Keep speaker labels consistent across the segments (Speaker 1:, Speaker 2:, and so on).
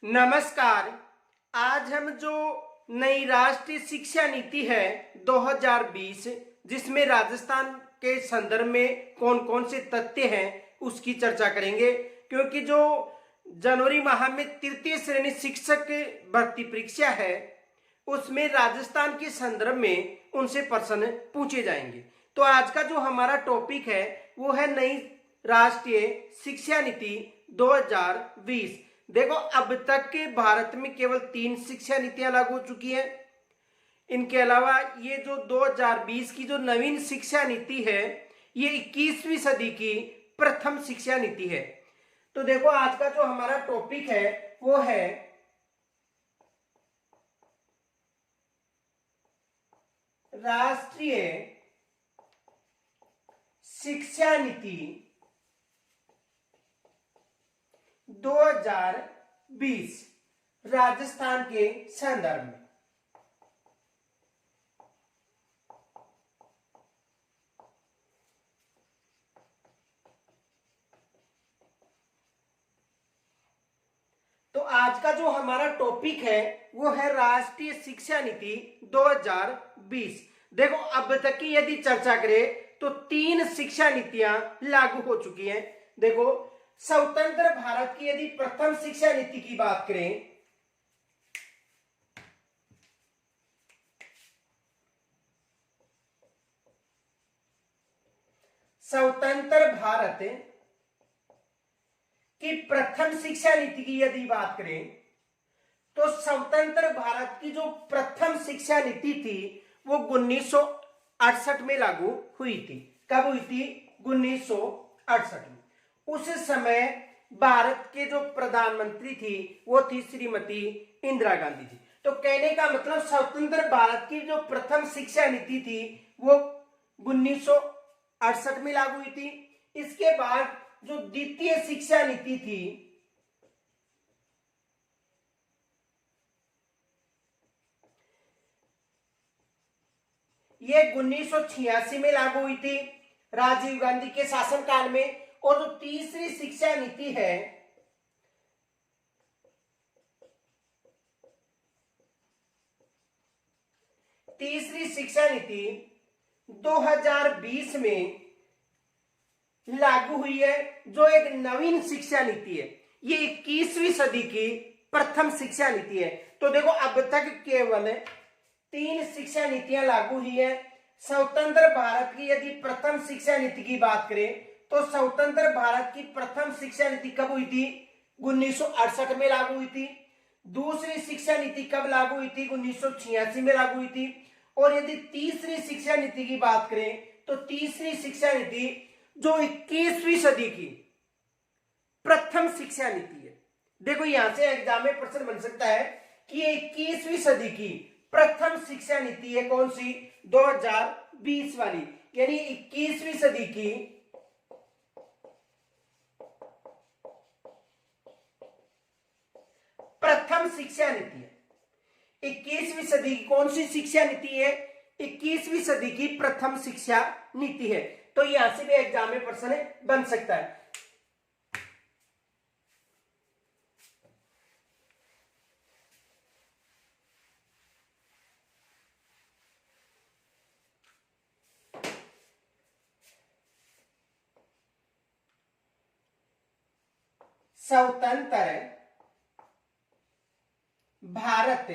Speaker 1: नमस्कार। आज हम जो नई राष्ट्रीय शिक्षा नीति है 2020 जिसमें राजस्थान के संदर्भ में कौन कौन से तथ्य हैं उसकी चर्चा करेंगे, क्योंकि जो जनवरी माह में तृतीय श्रेणी शिक्षक भर्ती परीक्षा है उसमें राजस्थान के संदर्भ में उनसे प्रश्न पूछे जाएंगे। तो आज का जो हमारा टॉपिक है वो है नई राष्ट्रीय शिक्षा नीति 2020। देखो, अब तक के भारत में केवल 3 शिक्षा नीतियां लागू हो चुकी हैं। इनके अलावा ये जो 2020 की जो नवीन शिक्षा नीति है ये 21वीं सदी की प्रथम शिक्षा नीति है। तो देखो, आज का जो हमारा टॉपिक है वो है राष्ट्रीय शिक्षा नीति 2020 राजस्थान के संदर्भ में। तो आज का जो हमारा टॉपिक है वो है राष्ट्रीय शिक्षा नीति 2020। देखो, अब तक की यदि चर्चा करें तो 3 शिक्षा नीतियां लागू हो चुकी हैं। देखो, स्वतंत्र भारत की यदि प्रथम शिक्षा नीति की बात करें स्वतंत्र भारत की प्रथम शिक्षा नीति की यदि बात करें तो स्वतंत्र भारत की जो प्रथम शिक्षा नीति थी वो 1968 में लागू हुई थी। कब हुई थी? 1968 में। उस समय भारत के जो प्रधानमंत्री थी वो थी श्रीमती इंदिरा गांधी जी। तो कहने का मतलब स्वतंत्र भारत की जो प्रथम शिक्षा नीति थी वो 1968 में लागू हुई थी। इसके बाद जो द्वितीय शिक्षा नीति थी ये 1986 में लागू हुई थी राजीव गांधी के शासनकाल में। और जो तीसरी शिक्षा नीति है तीसरी शिक्षा नीति 2020 में लागू हुई है, जो एक नवीन शिक्षा नीति है। ये 21वीं सदी की प्रथम शिक्षा नीति है। तो देखो, अब तक केवल 3 शिक्षा नीतियां लागू हुई है। स्वतंत्र भारत की यदि प्रथम शिक्षा नीति की बात करें तो स्वतंत्र भारत की प्रथम शिक्षा नीति कब हुई थी? 1968 में लागू हुई थी। दूसरी शिक्षा नीति कब लागू हुई थी? 1986 में लागू हुई थी। और यदि तीसरी शिक्षा नीति की बात करें तो तीसरी शिक्षा नीति जो 21वीं सदी की प्रथम शिक्षा नीति है। देखो, यहां से एग्जाम में प्रश्न बन सकता है कि ये 21वीं सदी की प्रथम शिक्षा नीति है कौन सी? 2020 वाली, यानी 21वीं सदी की प्रथम शिक्षा नीति है। 21वीं सदी की कौन सी शिक्षा नीति है? 21वीं सदी की प्रथम शिक्षा नीति है। तो यहां से भी एग्जाम में प्रश्न बन सकता है। स्वतंत्र भारत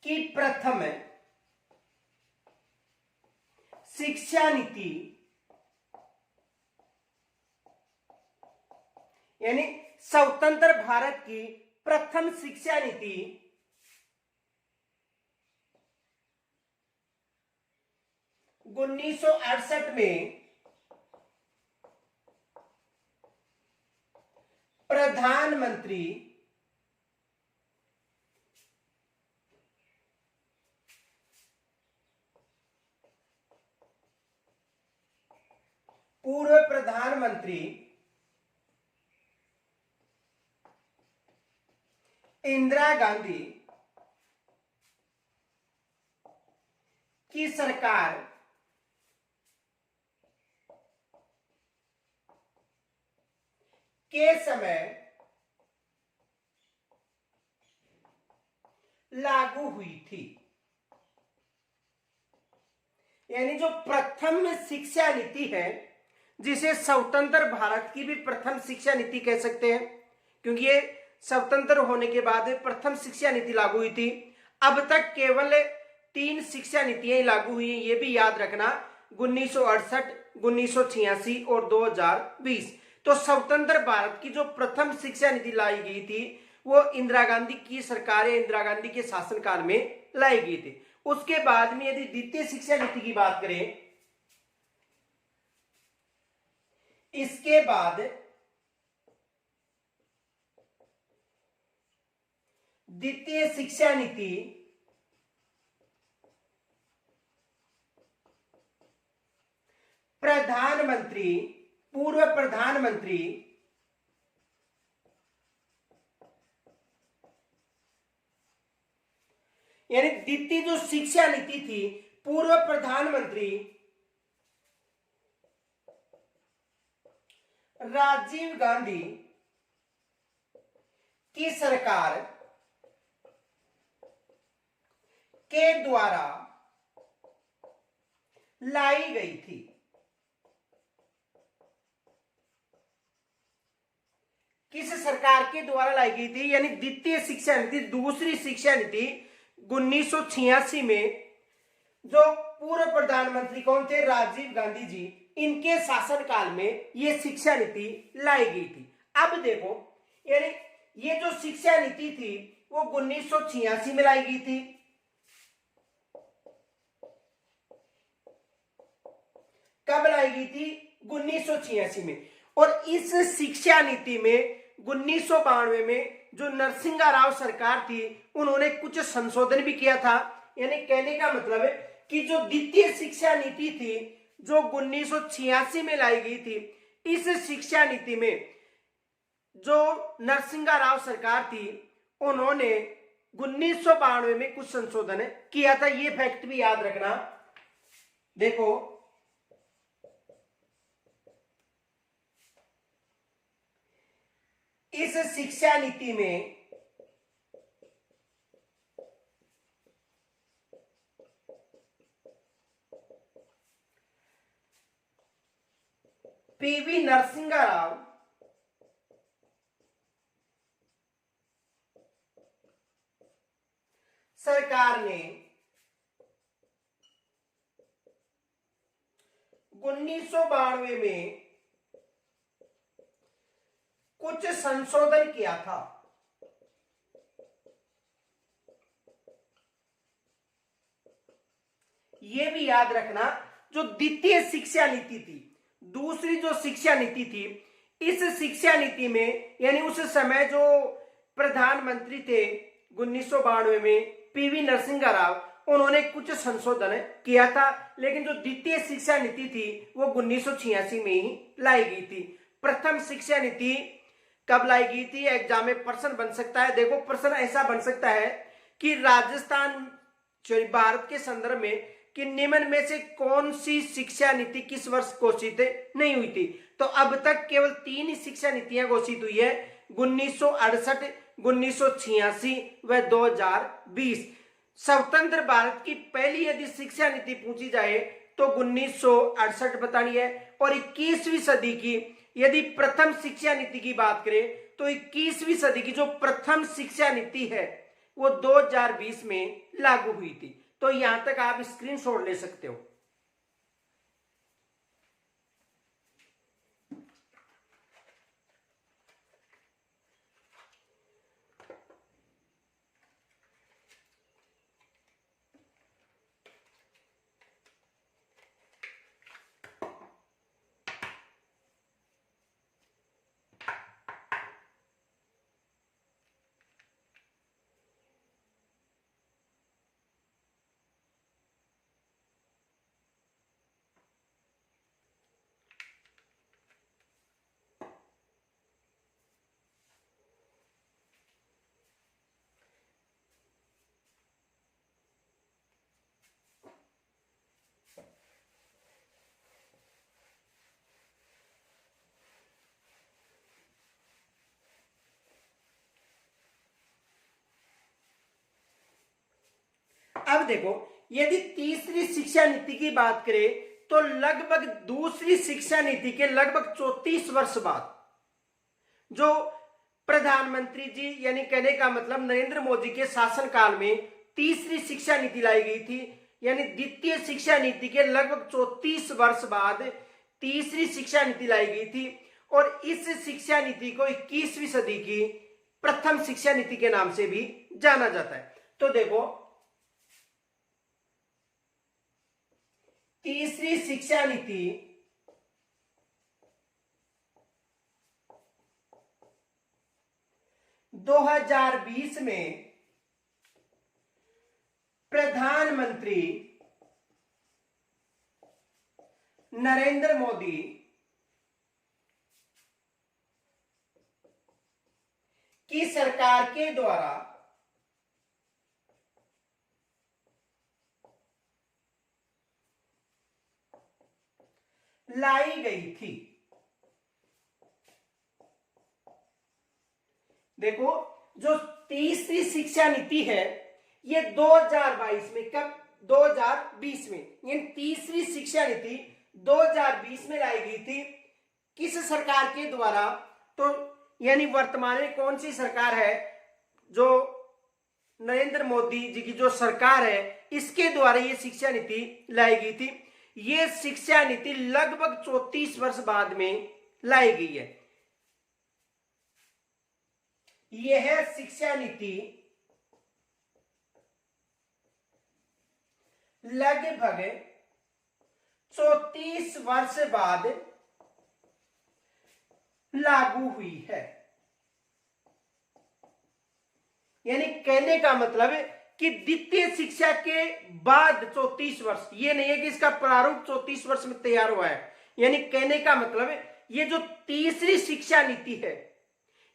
Speaker 1: की प्रथम शिक्षा नीति यानी स्वतंत्र भारत की प्रथम शिक्षा नीति 1968 में प्रधानमंत्री पूर्व प्रधानमंत्री इंदिरा गांधी की सरकार के समय लागू हुई थी। यानी जो प्रथम शिक्षा नीति है, जिसे स्वतंत्र भारत की भी प्रथम शिक्षा नीति कह सकते हैं, क्योंकि ये स्वतंत्र होने के बाद प्रथम शिक्षा नीति लागू हुई थी। अब तक केवल 3 शिक्षा नीतियां लागू हुई हैं, ये भी याद रखना, 1968, 1986 और 2020। तो स्वतंत्र भारत की जो प्रथम शिक्षा नीति लाई गई थी वो इंदिरा गांधी की सरकार या इंदिरा गांधी के शासनकाल में लाई गई थी। उसके बाद में यदि द्वितीय शिक्षा नीति की बात करें, इसके बाद द्वितीय शिक्षा नीति प्रधानमंत्री, पूर्व प्रधानमंत्री यानी द्वितीय जो शिक्षा नीति थी, पूर्व प्रधानमंत्री राजीव गांधी की सरकार के द्वारा लाई गई थी। किस सरकार के द्वारा लाई गई थी? यानी द्वितीय शिक्षा नीति, दूसरी शिक्षा नीति 1986 में जो पूर्व प्रधानमंत्री कौन थे? राजीव गांधी जी, इनके शासनकाल में यह शिक्षा नीति लाई गई थी। अब देखो, यानी ये जो शिक्षा नीति थी वो 1986 में लाई गई थी। कब लाई गई थी? 1986 में। और इस शिक्षा नीति में 1992 में जो नरसिंहा राव सरकार थी, उन्होंने कुछ संशोधन भी किया था। यानी कहने का मतलब है कि जो द्वितीय शिक्षा नीति थी जो 1986 में लाई गई थी, इस शिक्षा नीति में जो नरसिंहा राव सरकार थी, उन्होंने 1992 में कुछ संशोधन किया था। ये फैक्ट भी याद रखना। देखो, इस शिक्षा नीति में पीवी नरसिंहा राव सरकार ने 1992 में कुछ संशोधन किया था। यह भी याद रखना, जो द्वितीय शिक्षा नीति थी, दूसरी जो शिक्षा नीति थी, इस शिक्षा नीति में यानी उस समय जो प्रधानमंत्री थे 1992 में पीवी नरसिंहा राव, उन्होंने कुछ संशोधन किया था। लेकिन जो द्वितीय शिक्षा नीति थी वो 1986 में ही लाई गई थी। प्रथम शिक्षा नीति कब लाई गई थी? एग्जाम में प्रश्न बन सकता है। देखो, प्रश्न ऐसा बन सकता है कि राजस्थान भारत के संदर्भ में कि निम्न में से कौन सी शिक्षा नीति किस वर्ष घोषित नहीं हुई थी? तो अब तक केवल 3 ही शिक्षा नीतियां घोषित हुई है, 1968, 1986 व 2020। स्वतंत्र भारत की पहली यदि शिक्षा नीति पूछी जाए तो 1968 बतानी है। और 21वीं सदी की यदि प्रथम शिक्षा नीति की बात करें तो 21वीं सदी की जो प्रथम शिक्षा नीति है वो 2020 में लागू हुई थी। तो यहां तक आप स्क्रीनशॉट ले सकते हो। अब देखो, यदि तीसरी शिक्षा नीति की बात करें तो लगभग दूसरी शिक्षा नीति के लगभग 34 वर्ष बाद जो प्रधानमंत्री जी यानी कहने का मतलब नरेंद्र मोदी के शासनकाल में तीसरी शिक्षा नीति लाई गई थी, यानी द्वितीय शिक्षा नीति के लगभग 34 वर्ष बाद तीसरी शिक्षा नीति लाई गई थी। और इस शिक्षा नीति को 21वीं सदी की प्रथम शिक्षा नीति के नाम से भी जाना जाता है। तो देखो, तीसरी शिक्षा नीति 2020 में प्रधानमंत्री नरेंद्र मोदी की सरकार के द्वारा लाई गई थी। देखो, जो तीसरी शिक्षा नीति है ये 2022 में, कब? 2020 में, यानी तीसरी शिक्षा नीति 2020 में लाई गई थी। किस सरकार के द्वारा? तो यानी वर्तमान में कौन सी सरकार है? जो नरेंद्र मोदी जी की जो सरकार है इसके द्वारा ये शिक्षा नीति लाई गई थी। ये शिक्षा नीति लगभग 34 वर्ष बाद में लाई गई है। यह शिक्षा नीति लगभग 34 वर्ष बाद लागू हुई है। यानी कहने का मतलब है कि द्वितीय शिक्षा के बाद 34 वर्ष, ये नहीं है कि इसका प्रारूप 34 वर्ष में तैयार हुआ है। यानी कहने का मतलब है ये जो तीसरी शिक्षा नीति है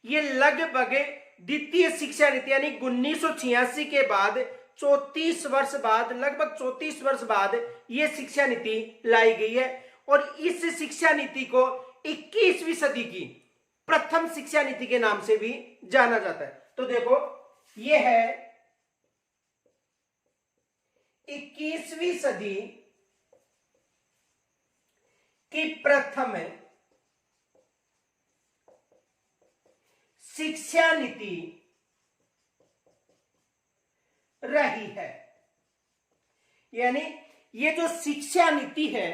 Speaker 1: ये लगभग द्वितीय शिक्षा नीति यानी 1986 के बाद 34 वर्ष बाद, लगभग 34 वर्ष बाद ये शिक्षा नीति लाई गई है। और इस शिक्षा नीति को 21वीं सदी की प्रथम शिक्षा नीति के नाम से भी जाना जाता है। तो देखो, ये है 21वीं सदी की प्रथम शिक्षा नीति रही है। यानी ये जो शिक्षा नीति है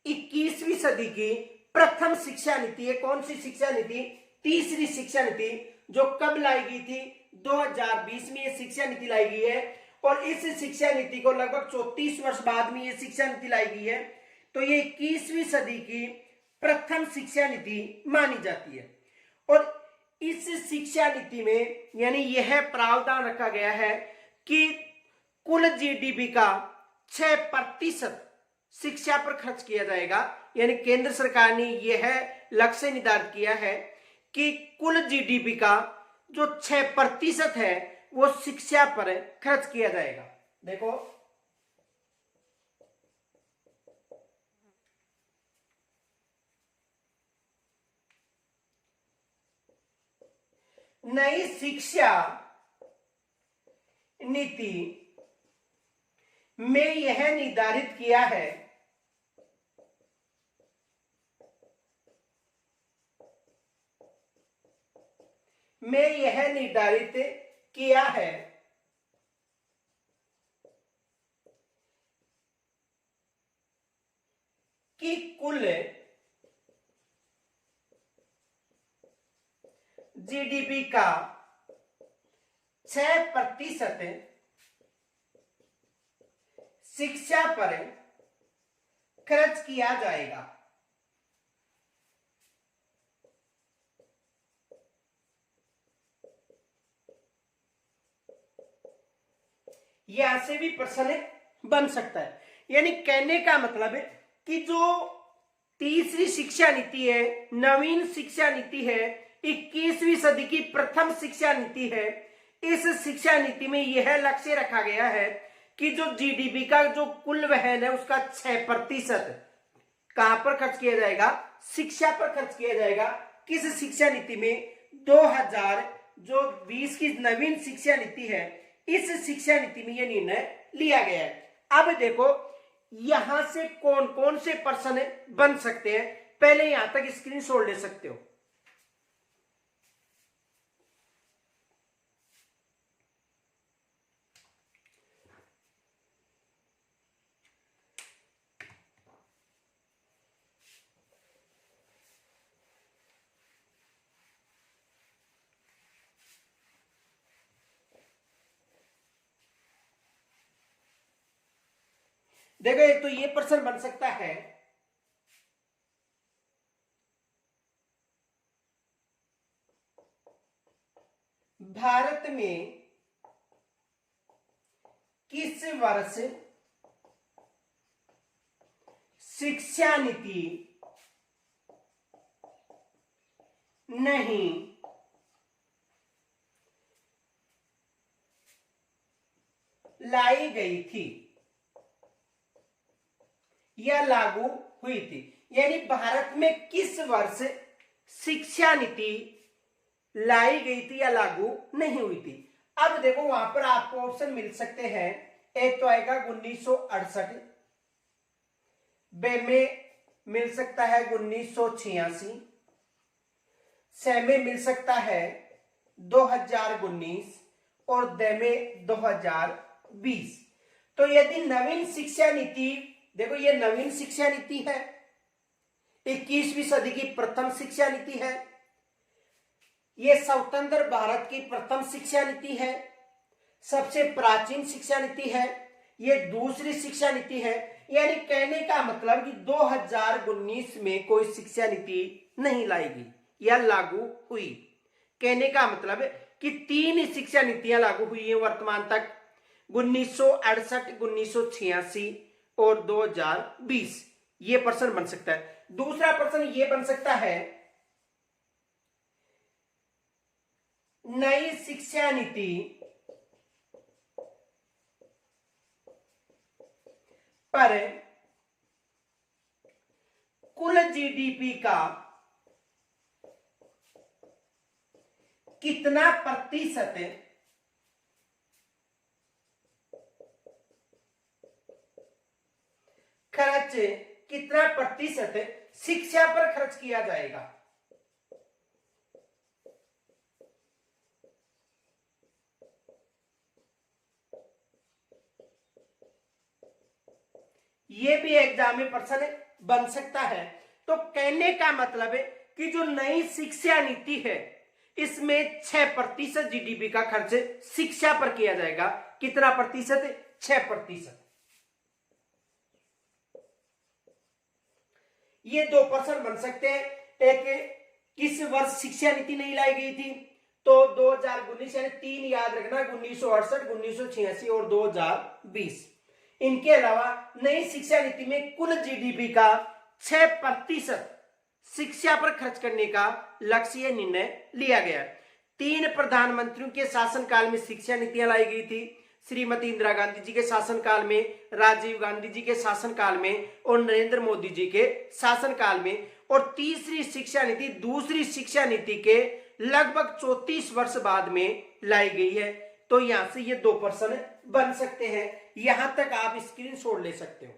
Speaker 1: 21वीं सदी की प्रथम शिक्षा नीति है। कौन सी शिक्षा नीति? तीसरी शिक्षा नीति, जो कब लाई गई थी? 2020 में ये शिक्षा नीति लाई गई है। और इस शिक्षा नीति को लगभग 34 वर्ष बाद में ये शिक्षा नीति लाई गई है। तो ये 21वीं सदी की प्रथम शिक्षा नीति मानी जाती है। और इस शिक्षा नीति में यानी यह प्रावधान रखा गया है कि कुल जीडीपी का 6% शिक्षा पर खर्च किया जाएगा। यानी केंद्र सरकार ने यह लक्ष्य निर्धारित किया है कि कुल जीडीपी का जो 6% है वो शिक्षा पर खर्च किया जाएगा। देखो, नई शिक्षा नीति में यह निर्धारित किया है कि कुल जीडीपी का 6% शिक्षा पर खर्च किया जाएगा। यहां से भी प्रश्न बन सकता है। यानी कहने का मतलब है कि जो तीसरी शिक्षा नीति है, नवीन शिक्षा नीति है, 21वीं सदी की प्रथम शिक्षा नीति है, इस शिक्षा नीति में यह लक्ष्य रखा गया है कि जो जीडीपी का जो कुल वहन है उसका 6% कहां पर खर्च किया जाएगा? शिक्षा पर खर्च किया जाएगा। किस शिक्षा नीति में? 2020 की नवीन शिक्षा नीति है, इस शिक्षा नीति में यह निर्णय लिया गया है। अब देखो यहां से कौन कौन से प्रश्न बन सकते हैं, पहले यहां तक स्क्रीनशॉट ले सकते हो। देखो एक तो ये प्रश्न बन सकता है, भारत में किस वर्ष शिक्षा नीति नहीं लाई गई थी या लागू हुई थी। यानी भारत में किस वर्ष शिक्षा नीति लाई गई थी या लागू नहीं हुई थी। अब देखो वहां पर आपको ऑप्शन मिल सकते हैं, एक तो आएगा 1968, बे में मिल सकता है 1986, से में मिल सकता है 2019 और द में 2020। तो यदि नवीन शिक्षा नीति, देखो ये नवीन शिक्षा नीति है, 21वीं सदी की प्रथम शिक्षा नीति है, ये स्वतंत्र भारत की प्रथम शिक्षा नीति है, सबसे प्राचीन शिक्षा नीति है, ये दूसरी शिक्षा नीति है। यानी कहने का मतलब कि 2019 में कोई शिक्षा नीति नहीं लाएगी या लागू हुई। कहने का मतलब कि 3 शिक्षा नीतियां लागू हुई हैं वर्तमान तक, 1968, 1986 और 2020। ये प्रश्न बन सकता है। दूसरा प्रश्न ये बन सकता है, नई शिक्षा नीति पर कुल जीडीपी का कितना प्रतिशत खर्च, कितना प्रतिशत शिक्षा पर खर्च किया जाएगा। ये भी एग्जाम में प्रश्न बन सकता है। तो कहने का मतलब है कि जो नई शिक्षा नीति है इसमें 6% जीडीपी का खर्च शिक्षा पर किया जाएगा। कितना प्रतिशत? 6%। ये 2 प्रश्न बन सकते हैं। एक, किस वर्ष शिक्षा नीति नहीं लाई गई थी, तो 2019, यानी 3 याद रखना, 1968, 1986 और 2020। इनके अलावा नई शिक्षा नीति में कुल जीडीपी का 6% शिक्षा पर खर्च करने का लक्ष्य निर्णय लिया गया। 3 प्रधानमंत्रियों के शासनकाल में शिक्षा नीतियां लाई गई थी, श्रीमती इंदिरा गांधी जी के शासनकाल में, राजीव गांधी जी के शासनकाल में और नरेंद्र मोदी जी के शासनकाल में। और तीसरी शिक्षा नीति दूसरी शिक्षा नीति के लगभग 34 वर्ष बाद में लाई गई है। तो यहां से ये 2 प्रश्न बन सकते हैं। यहां तक आप स्क्रीनशॉट ले सकते हो।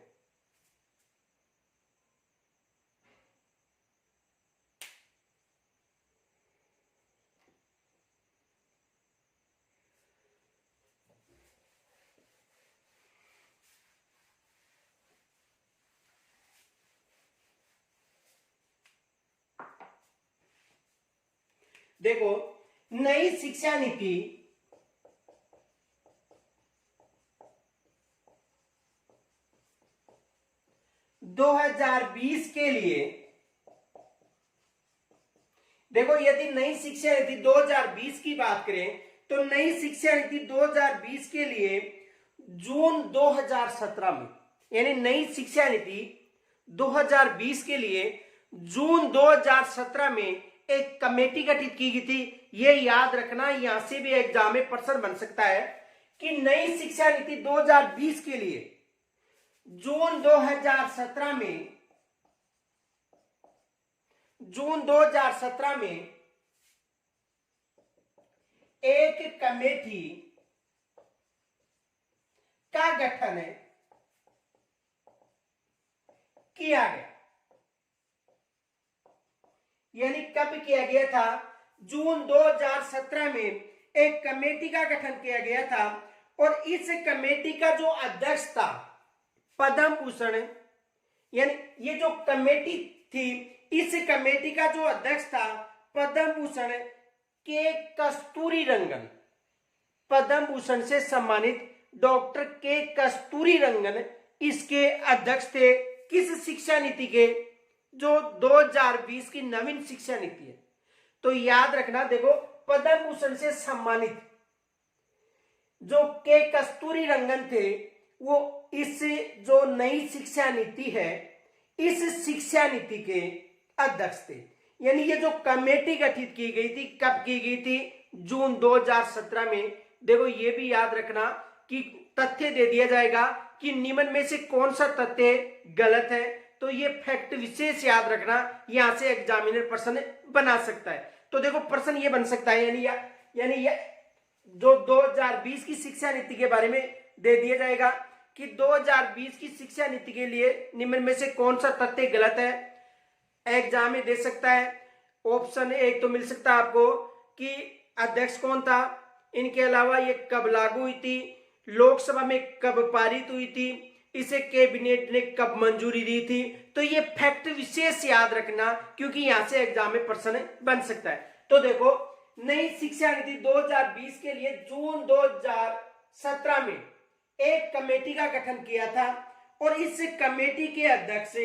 Speaker 1: देखो नई शिक्षा नीति दो 2020 के लिए, देखो यदि नई शिक्षा नीति 2020 की बात करें तो नई शिक्षा नीति 2020 के लिए जून 2017 में, यानी नई शिक्षा नीति 2020 के लिए जून 2017 में एक कमेटी गठित की गई थी। ये याद रखना, यहां से भी एग्जाम में प्रश्न बन सकता है कि नई शिक्षा नीति 2020 के लिए जून 2017 में एक कमेटी का गठन किया गया। यानी कब किया गया था? जून 2017 में एक कमेटी का गठन किया गया था और इस कमेटी का जो अध्यक्ष था पद्म भूषण, यानी ये जो कमेटी थी, इस कमेटी का जो अध्यक्ष था पद्म भूषण के कस्तूरी रंगन, पद्म भूषण से सम्मानित डॉक्टर के कस्तूरी रंगन इसके अध्यक्ष थे। किस शिक्षा नीति के? जो 2020 की नवीन शिक्षा नीति है। तो याद रखना, देखो पद्म भूषण से सम्मानित जो के कस्तूरी रंगन थे वो इस जो नई शिक्षा नीति है, इस शिक्षा नीति के अध्यक्ष थे। यानी ये जो कमेटी गठित की गई थी, कब की गई थी? जून 2017 में। देखो ये भी याद रखना कि तथ्य दे दिया जाएगा कि निम्न में से कौन सा तथ्य गलत है, तो ये फैक्ट विशेष याद रखना, यहां से एग्जामिनर प्रश्न बना सकता है। तो देखो प्रश्न ये बन सकता है, यानी जो 2020 की शिक्षा नीति के बारे में दे दिया जाएगा कि 2020 की शिक्षा नीति के लिए निम्न में से कौन सा तथ्य गलत है, एग्जाम में दे सकता है। ऑप्शन एक तो मिल सकता है आपको कि अध्यक्ष कौन था, इनके अलावा ये कब लागू हुई थी, लोकसभा में कब पारित हुई थी, इसे कैबिनेट ने कब मंजूरी दी थी। तो ये फैक्ट विशेष याद रखना क्योंकि यहां से एग्जाम में प्रश्न बन सकता है। तो देखो नई शिक्षा नीति 2020 के लिए जून 2017 में एक कमेटी का गठन किया था और इस कमेटी के अध्यक्ष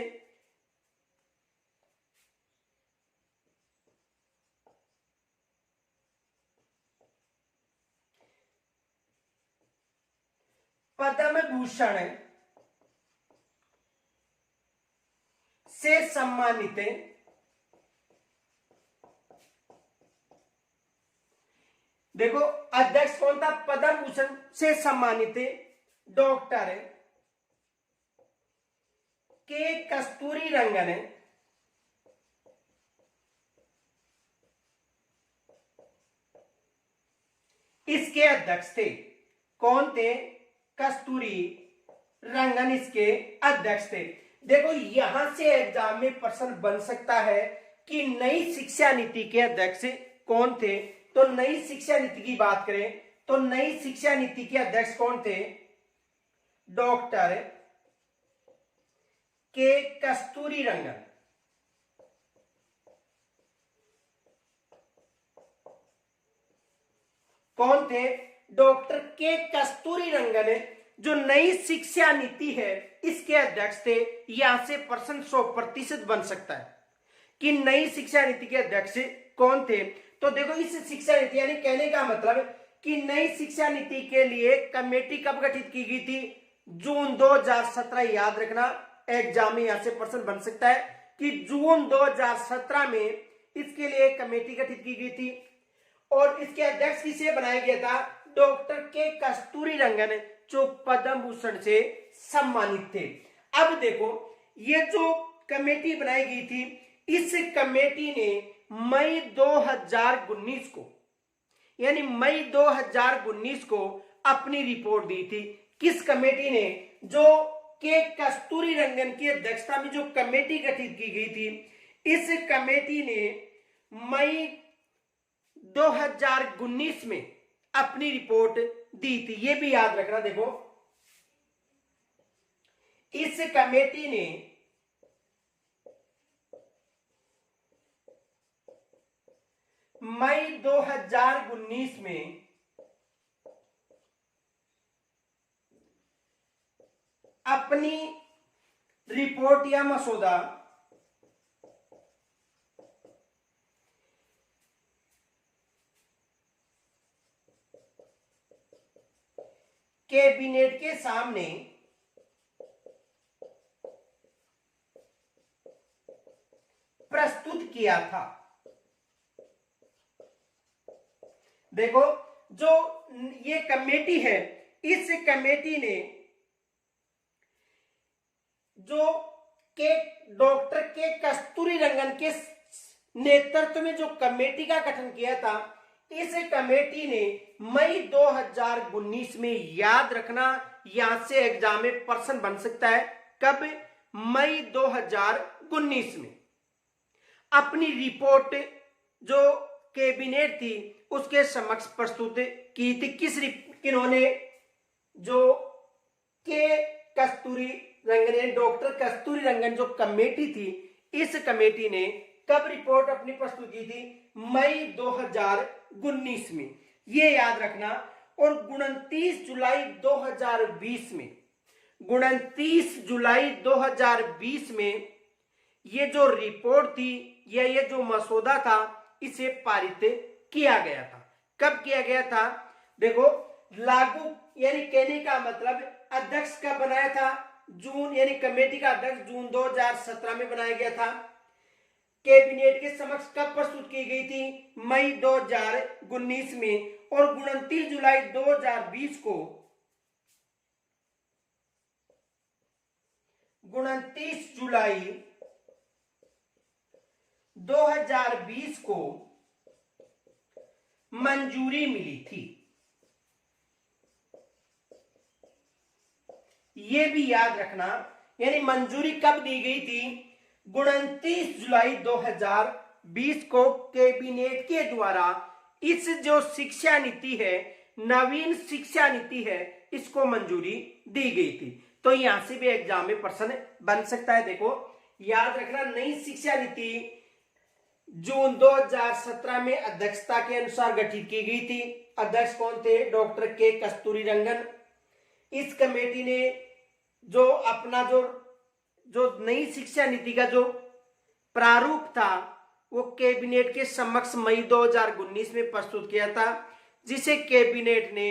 Speaker 1: पद्म भूषण से सम्मानित देखो अध्यक्ष कौन था? पद्म भूषण से सम्मानित डॉक्टर के कस्तूरी रंगन इसके अध्यक्ष थे। कौन थे? कस्तूरी रंगन इसके अध्यक्ष थे। देखो यहां से एग्जाम में प्रश्न बन सकता है कि नई शिक्षा नीति के अध्यक्ष कौन थे। तो नई शिक्षा नीति की बात करें तो नई शिक्षा नीति के अध्यक्ष कौन थे? डॉक्टर के कस्तूरी रंगन। कौन थे? डॉक्टर के कस्तूरी रंगन जो नई शिक्षा नीति है इसके अध्यक्ष थे। यहां से प्रश्न 100% बन सकता है कि नई शिक्षा नीति के अध्यक्ष कौन थे। तो देखो इस शिक्षा नीति यानी कहने का मतलब कि नई शिक्षा नीति के लिए कमेटी कब गठित की गई थी? जून 2017। याद रखना एग्जाम में यहां से प्रश्न बन सकता है कि जून 2017 में इसके लिए कमेटी गठित की गई थी और इसके अध्यक्ष किसे बनाया गया था? डॉक्टर के कस्तूरी रंगन जो पद्म भूषण से सम्मानित थे। अब देखो ये जो कमेटी बनाई गई थी, इस कमेटी ने मई 2019 को यानी मई 2019 को अपनी रिपोर्ट दी थी। किस कमेटी ने? जो के कस्तूरी रंगन की अध्यक्षता में जो कमेटी गठित की गई थी, इस कमेटी ने मई 2019 में अपनी रिपोर्ट दी थी। ये भी याद रखना। देखो इस कमेटी ने मई 2019 में अपनी रिपोर्ट या मसौदा कैबिनेट के सामने प्रस्तुत किया था। देखो जो ये कमेटी है, इस कमेटी ने जो के डॉक्टर के कस्तूरी रंगन के नेतृत्व में जो कमेटी का गठन किया था, इस कमेटी ने मई 2019 में, याद रखना यहां से एग्जाम में पर्सन बन सकता है, कब? मई 2019 में अपनी रिपोर्ट जो कैबिनेट थी उसके समक्ष प्रस्तुत की थी। किन्होंने? जो के कस्तूरी रंगन, डॉक्टर कस्तूरी रंगन जो कमेटी थी, इस कमेटी ने कब रिपोर्ट अपनी प्रस्तुत की थी? मई 2019 में, ये याद रखना। और 29 जुलाई 2020 में, 29 जुलाई 2020 में ये जो रिपोर्ट थी या ये जो मसौदा था इसे पारित किया गया था। कब किया गया था? देखो, लागू यानी कहने का मतलब अध्यक्ष कब बनाया था? जून, यानी कमेटी का अध्यक्ष जून 2017 में बनाया गया था। कैबिनेट के समक्ष कब प्रस्तुत की गई थी? मई 2019 में। और 29 जुलाई 2020 को, 29 जुलाई 2020 को मंजूरी मिली थी। ये भी याद रखना, यानी मंजूरी कब दी गई थी? 29 जुलाई 2020 को कैबिनेट के द्वारा इस जो शिक्षा नीति है, नवीन शिक्षा नीति है, इसको मंजूरी दी गई थी। तो यहां से भी एग्जाम में प्रश्न बन सकता है। देखो, याद रखना, नई शिक्षा नीति जून 2017 में अध्यक्षता के अनुसार गठित की गई थी। अध्यक्ष कौन थे? डॉक्टर के कस्तूरी रंगन। इस कमेटी ने जो अपना जो नई शिक्षा नीति का जो प्रारूप था वो कैबिनेट के समक्ष मई 2019 में प्रस्तुत किया था, जिसे कैबिनेट ने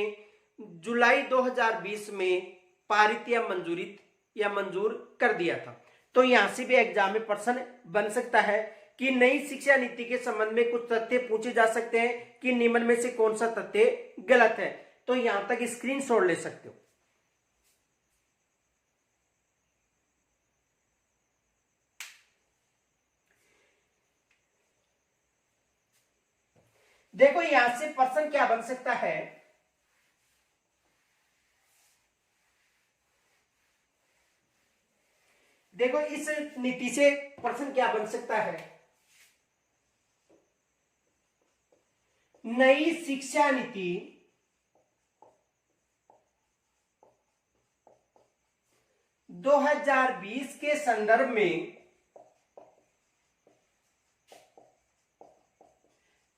Speaker 1: जुलाई 2020 में पारित या मंजूर कर दिया था। तो यहां से भी एग्जाम में प्रश्न बन सकता है कि नई शिक्षा नीति के संबंध में कुछ तथ्य पूछे जा सकते हैं कि निम्न में से कौन सा तथ्य गलत है। तो यहां तक स्क्रीनशॉट ले सकते हो। देखो, यहां से प्रश्न क्या बन सकता है? देखो, इस नीति से प्रश्न क्या बन सकता है? नई शिक्षा नीति दो 2020 के संदर्भ में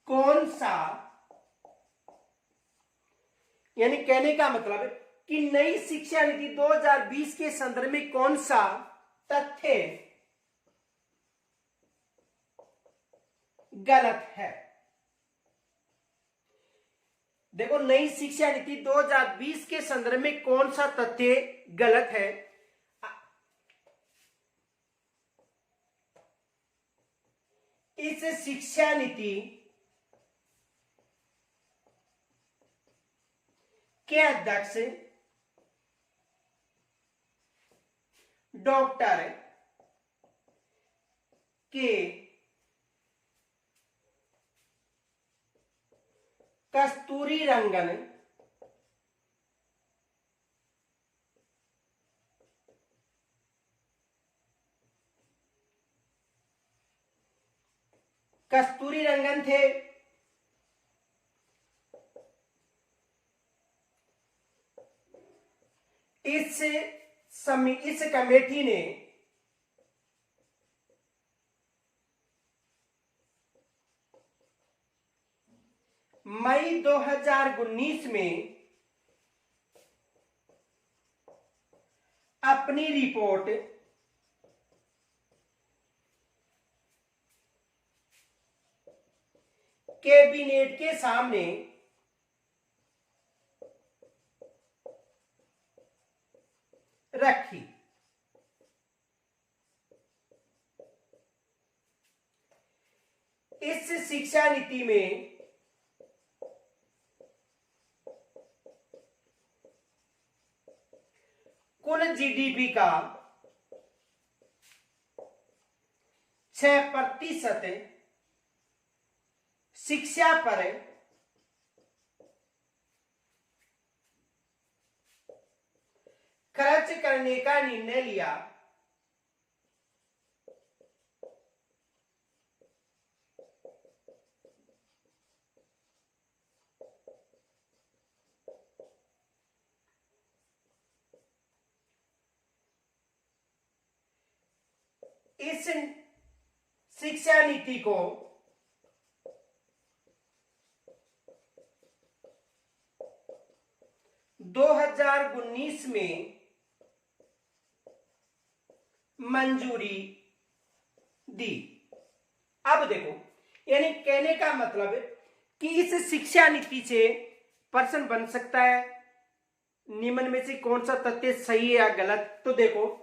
Speaker 1: कौन सा, यानी कहने का मतलब कि नई शिक्षा नीति 2020 के संदर्भ में कौन सा तथ्य गलत है? देखो, नई शिक्षा नीति 2020 के संदर्भ में कौन सा तथ्य गलत है? इस शिक्षा नीति के अध्यक्ष डॉक्टर के कस्तूरी रंगन थे। इस कमेटी ने मई 2019 में अपनी रिपोर्ट कैबिनेट के सामने रखी। इस शिक्षा नीति में कुल जीडीपी का 6% शिक्षा पर खर्च करने का निर्णय लिया। इस शिक्षा नीति को दो हजार उन्नीस में मंजूरी दी। अब देखो, यानी कहने का मतलब है कि इस शिक्षा नीति से प्रश्न बन सकता है निम्न में से कौन सा तथ्य सही है या गलत। तो देखो,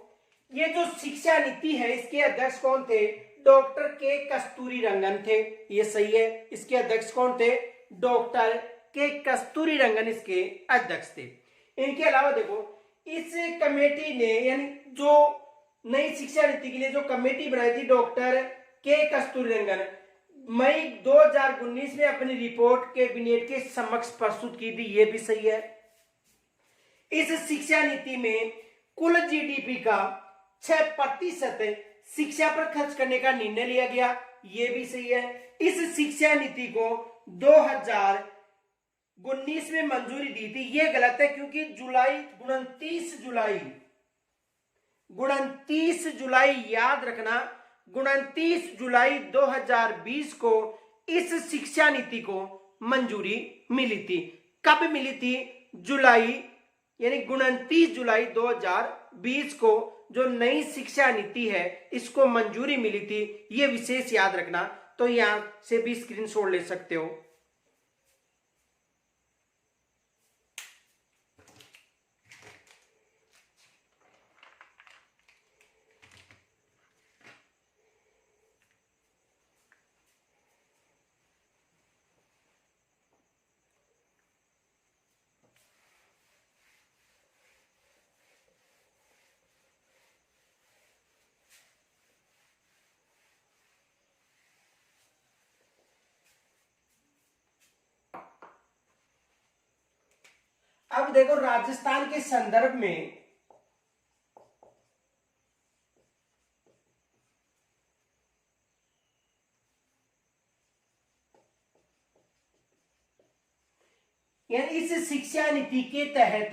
Speaker 1: ये जो शिक्षा नीति है इसके अध्यक्ष कौन थे? डॉक्टर के कस्तूरी रंगन थे, ये सही है। इसके अध्यक्ष कौन थे? डॉक्टर के कस्तूरी रंगन इसके अध्यक्ष थे। इनके अलावा देखो, इस कमेटी ने, यानी जो नई शिक्षा नीति के लिए जो कमेटी बनाई थी डॉक्टर के कस्तूरी रंगन, मई 2019 में अपनी रिपोर्ट कैबिनेट के समक्ष प्रस्तुत की थी, ये भी सही है। इस शिक्षा नीति में कुल जीडीपी का 6% शिक्षा पर खर्च करने का निर्णय लिया गया, ये भी सही है। इस शिक्षा नीति को 2019 में मंजूरी दी थी, ये गलत है, क्योंकि 29 जुलाई याद रखना, 29 जुलाई 2020 को इस शिक्षा नीति को मंजूरी मिली थी। कब मिली थी? जुलाई, यानी 29 जुलाई 2020 को जो नई शिक्षा नीति है इसको मंजूरी मिली थी, ये विशेष याद रखना। तो यहां से भी स्क्रीनशॉट ले सकते हो। अब देखो, राजस्थान के संदर्भ में यानी इस शिक्षा नीति के तहत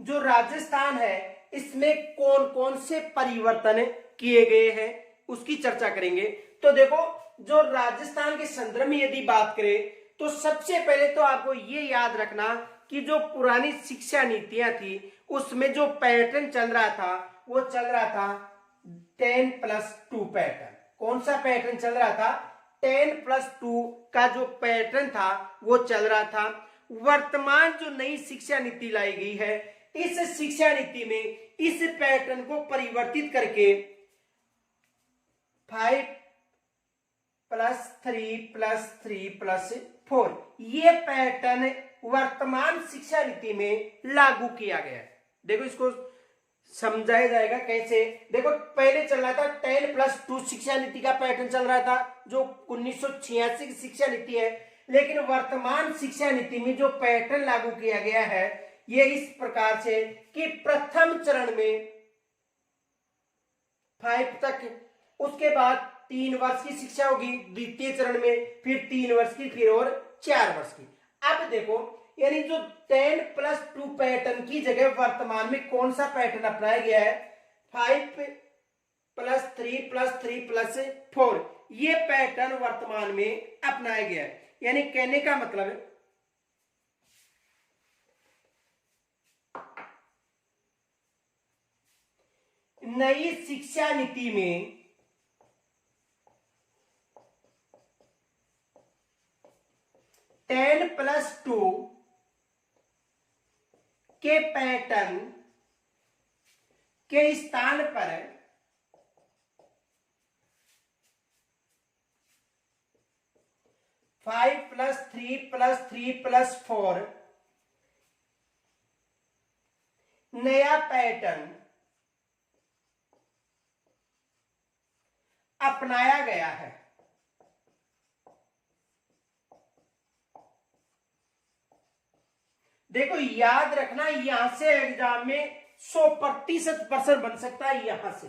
Speaker 1: जो राजस्थान है इसमें कौन कौन से परिवर्तन किए गए हैं उसकी चर्चा करेंगे। तो देखो, जो राजस्थान के संदर्भ में यदि बात करें तो सबसे पहले तो आपको ये याद रखना कि जो पुरानी शिक्षा नीतियां थी उसमें जो पैटर्न चल रहा था वो चल रहा था 10+2 पैटर्न। कौन सा पैटर्न चल रहा था? 10+2 का जो पैटर्न था वो चल रहा था। वर्तमान जो नई शिक्षा नीति लाई गई है, इस शिक्षा नीति में इस पैटर्न को परिवर्तित करके 5+3+3+4 ये पैटर्न वर्तमान शिक्षा नीति में लागू किया गया है। देखो, इसको समझाया जाएगा कैसे। देखो, पहले चल रहा था 10+2 शिक्षा नीति का पैटर्न चल रहा था जो 1986 की शिक्षा नीति है, लेकिन वर्तमान शिक्षा नीति में जो पैटर्न लागू किया गया है ये इस प्रकार से कि प्रथम चरण में 5 तक, उसके बाद 3 वर्ष की शिक्षा होगी, द्वितीय चरण में फिर 3 वर्ष की, फिर और 4 वर्ष की। अब देखो, यानी जो 10+2 पैटर्न की जगह वर्तमान में कौन सा पैटर्न अपनाया गया है? 5+3+3+4 ये पैटर्न वर्तमान में अपनाया गया है। यानी कहने का मतलब है नई शिक्षा नीति में 10+2 के पैटर्न के स्थान पर 5+3+3+4 नया पैटर्न अपनाया गया है। देखो, याद रखना, यहां से एग्जाम में 100% पर्सन बन सकता है यहां से।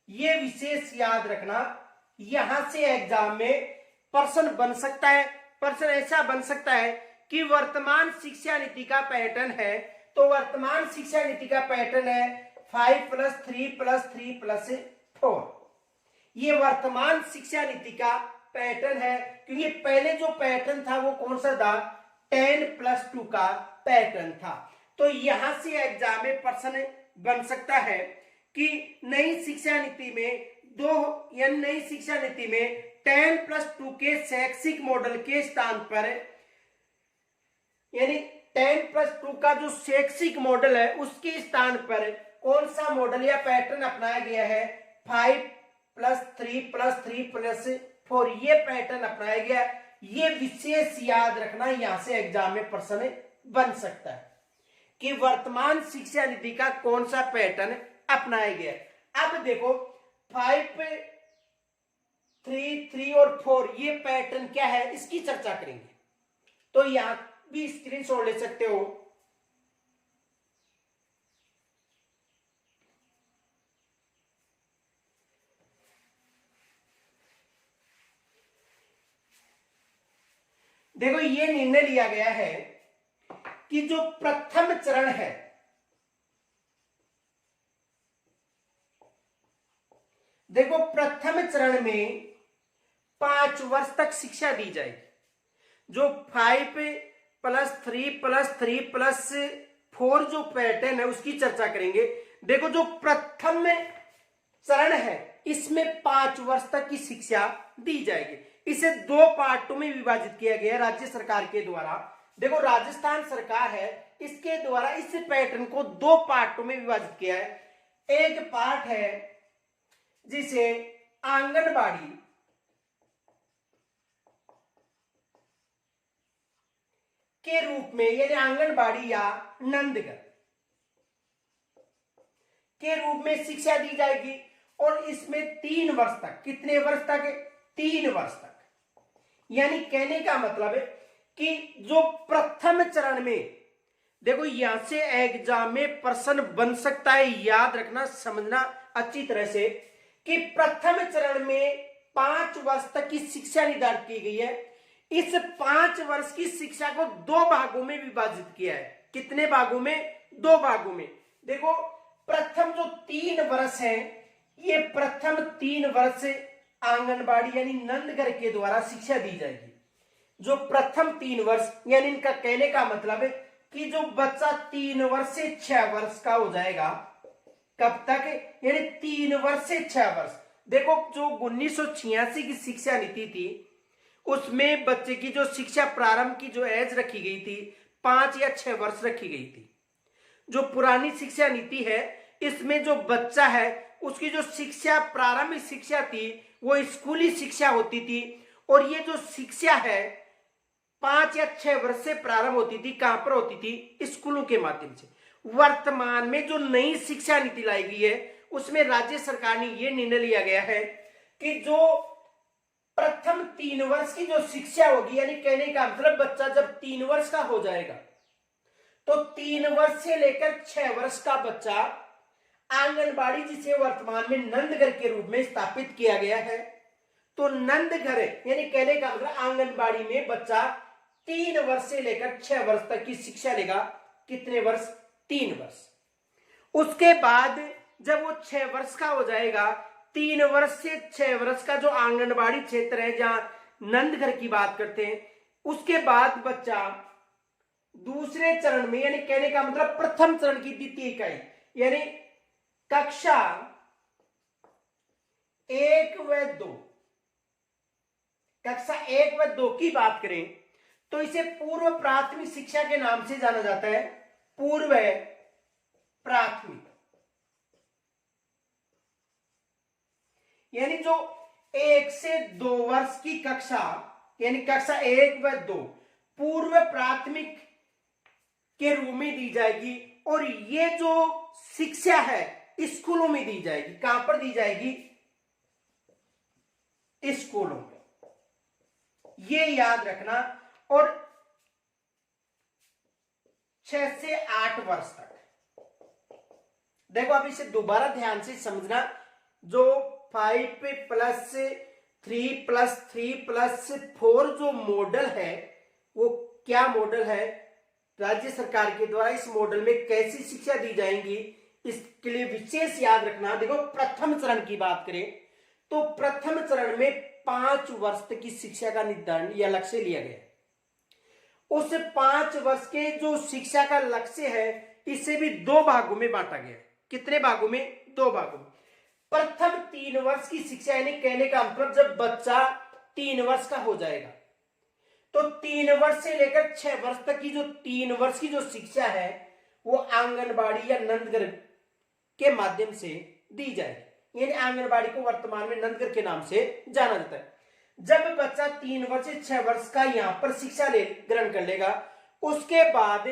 Speaker 1: ये विशेष याद रखना, यहां से एग्जाम में पर्सन बन सकता है। पर्सन ऐसा बन सकता है कि वर्तमान शिक्षा नीति का पैटर्न है, तो वर्तमान शिक्षा नीति का पैटर्न है 5+3+3+4। ये वर्तमान शिक्षा नीति का पैटर्न है, क्योंकि पहले जो पैटर्न था वो कौन सा था, 10+2 का पैटर्न था। तो यहां से एग्जाम में पर्सन बन सकता है कि नई शिक्षा नीति में नई शिक्षा नीति में 10+2 के शैक्षिक मॉडल के स्थान पर, यानी 10+2 का जो शैक्षिक मॉडल है उसके स्थान पर कौन सा मॉडल या पैटर्न अपनाया गया है, 5+3+3+4, ये पैटर्न अपनाया गया। ये विशेष याद रखना, यहां से एग्जाम में प्रश्न बन सकता है कि वर्तमान शिक्षा नीति का कौन सा पैटर्न अपनाया गया। अब देखो 5, 3, 3 और 4 ये पैटर्न क्या है, इसकी चर्चा करेंगे। तो यहां भी स्क्रीनशॉट ले सकते हो। देखो ये निर्णय लिया गया है कि जो प्रथम चरण है, देखो प्रथम चरण में 5 वर्ष तक शिक्षा दी जाएगी। जो 5+3+3+4 जो पैटर्न है उसकी चर्चा करेंगे। देखो जो प्रथम चरण है इसमें 5 वर्ष तक की शिक्षा दी जाएगी। इसे 2 पार्टों में विभाजित किया गया है राज्य सरकार के द्वारा। देखो राजस्थान सरकार है, इसके द्वारा इस पैटर्न को 2 पार्टों में विभाजित किया है। एक पार्ट है जिसे आंगनबाड़ी के रूप में, यानी आंगनबाड़ी या नंदघर के रूप में शिक्षा दी जाएगी। और इसमें 3 वर्ष तक, कितने वर्ष तक, 3 वर्ष तक। यानी कहने का मतलब है कि जो प्रथम चरण में, देखो यहां से एग्जाम में प्रश्न बन सकता है, याद रखना, समझना अच्छी तरह से कि प्रथम चरण में 5 वर्ष तक की शिक्षा निर्धारित की गई है। इस 5 वर्ष की शिक्षा को 2 भागों में विभाजित किया है। कितने भागों में, 2 भागों में। देखो प्रथम जो 3 वर्ष है, ये प्रथम 3 वर्ष आंगनबाड़ी यानी नंदघर के द्वारा शिक्षा दी जाएगी। जो प्रथम 3 वर्ष, यानी इनका कहने का मतलब है कि जो बच्चा 3 वर्ष से 6 वर्ष का हो जाएगा, कब तक, यानी 3 वर्ष से 6 वर्ष। देखो जो 1986 की शिक्षा नीति थी उसमें बच्चे की जो शिक्षा प्रारंभ की जो एज रखी गई थी 5 या 6 वर्ष रखी गई थी। जो पुरानी शिक्षा नीति है इसमें जो बच्चा है उसकी जो शिक्षा प्रारंभिक शिक्षा थी वो स्कूली शिक्षा होती थी। और ये जो शिक्षा है 5 या 6 वर्ष से प्रारंभ होती थी। कहां पर होती थी, स्कूलों के माध्यम से। वर्तमान में जो नई शिक्षा नीति लाई गई है उसमें राज्य सरकार ने यह निर्णय लिया गया है कि जो प्रथम 3 वर्ष की जो शिक्षा होगी, यानी कहने का मतलब बच्चा जब 3 वर्ष का हो जाएगा तो 3 वर्ष से लेकर 6 वर्ष का बच्चा आंगनबाड़ी, जिसे वर्तमान में नंदघर के रूप में स्थापित किया गया है, तो नंदघर यानी कहने का मतलब आंगनबाड़ी में बच्चा 3 वर्ष से लेकर 6 वर्ष तक की शिक्षा लेगा। कितने वर्ष, 3 वर्ष। उसके बाद जब वो 6 वर्ष का हो जाएगा, 3 वर्ष से 6 वर्ष का जो आंगनबाड़ी क्षेत्र है जहां नंदघर की बात करते हैं, उसके बाद बच्चा दूसरे चरण में, यानी कहने का मतलब प्रथम चरण की द्वितीय इकाई यानी कक्षा 1 व 2, कक्षा 1 व 2 की बात करें तो इसे पूर्व प्राथमिक शिक्षा के नाम से जाना जाता है। पूर्व प्राथमिक यानी जो 1 से 2 वर्ष की कक्षा, यानी कक्षा 1 व 2 पूर्व प्राथमिक के रूप में दी जाएगी। और ये जो शिक्षा है स्कूलों में दी जाएगी। कहां पर दी जाएगी, स्कूलों में। ये याद रखना। और 6 से 8 वर्ष तक। देखो अब इसे दोबारा ध्यान से समझना, जो 5+3+3+4 जो मॉडल है वो क्या मॉडल है, राज्य सरकार के द्वारा इस मॉडल में कैसी शिक्षा दी जाएंगी, इसके लिए विशेष याद रखना। देखो प्रथम चरण की बात करें तो प्रथम चरण में 5 वर्ष तक की शिक्षा का निर्धारण या लक्ष्य लिया गया। उस 5 वर्ष के जो शिक्षा का लक्ष्य है इसे भी 2 भागों में बांटा गया। कितने भागों में? 2 भागों में। प्रथम 3 वर्ष की शिक्षा, यानी कहने का मतलब जब बच्चा 3 वर्ष का हो जाएगा तो 3 वर्ष से लेकर 6 वर्ष तक की जो 3 वर्ष की जो शिक्षा है वो आंगनबाड़ी या नंदघर के माध्यम से दी जाएगी। यानी आंगनबाड़ी को वर्तमान में नंदघर के नाम से जाना जाता है। जब बच्चा 3 वर्ष से 6 वर्ष का यहां पर शिक्षा ग्रहण कर लेगा, उसके बाद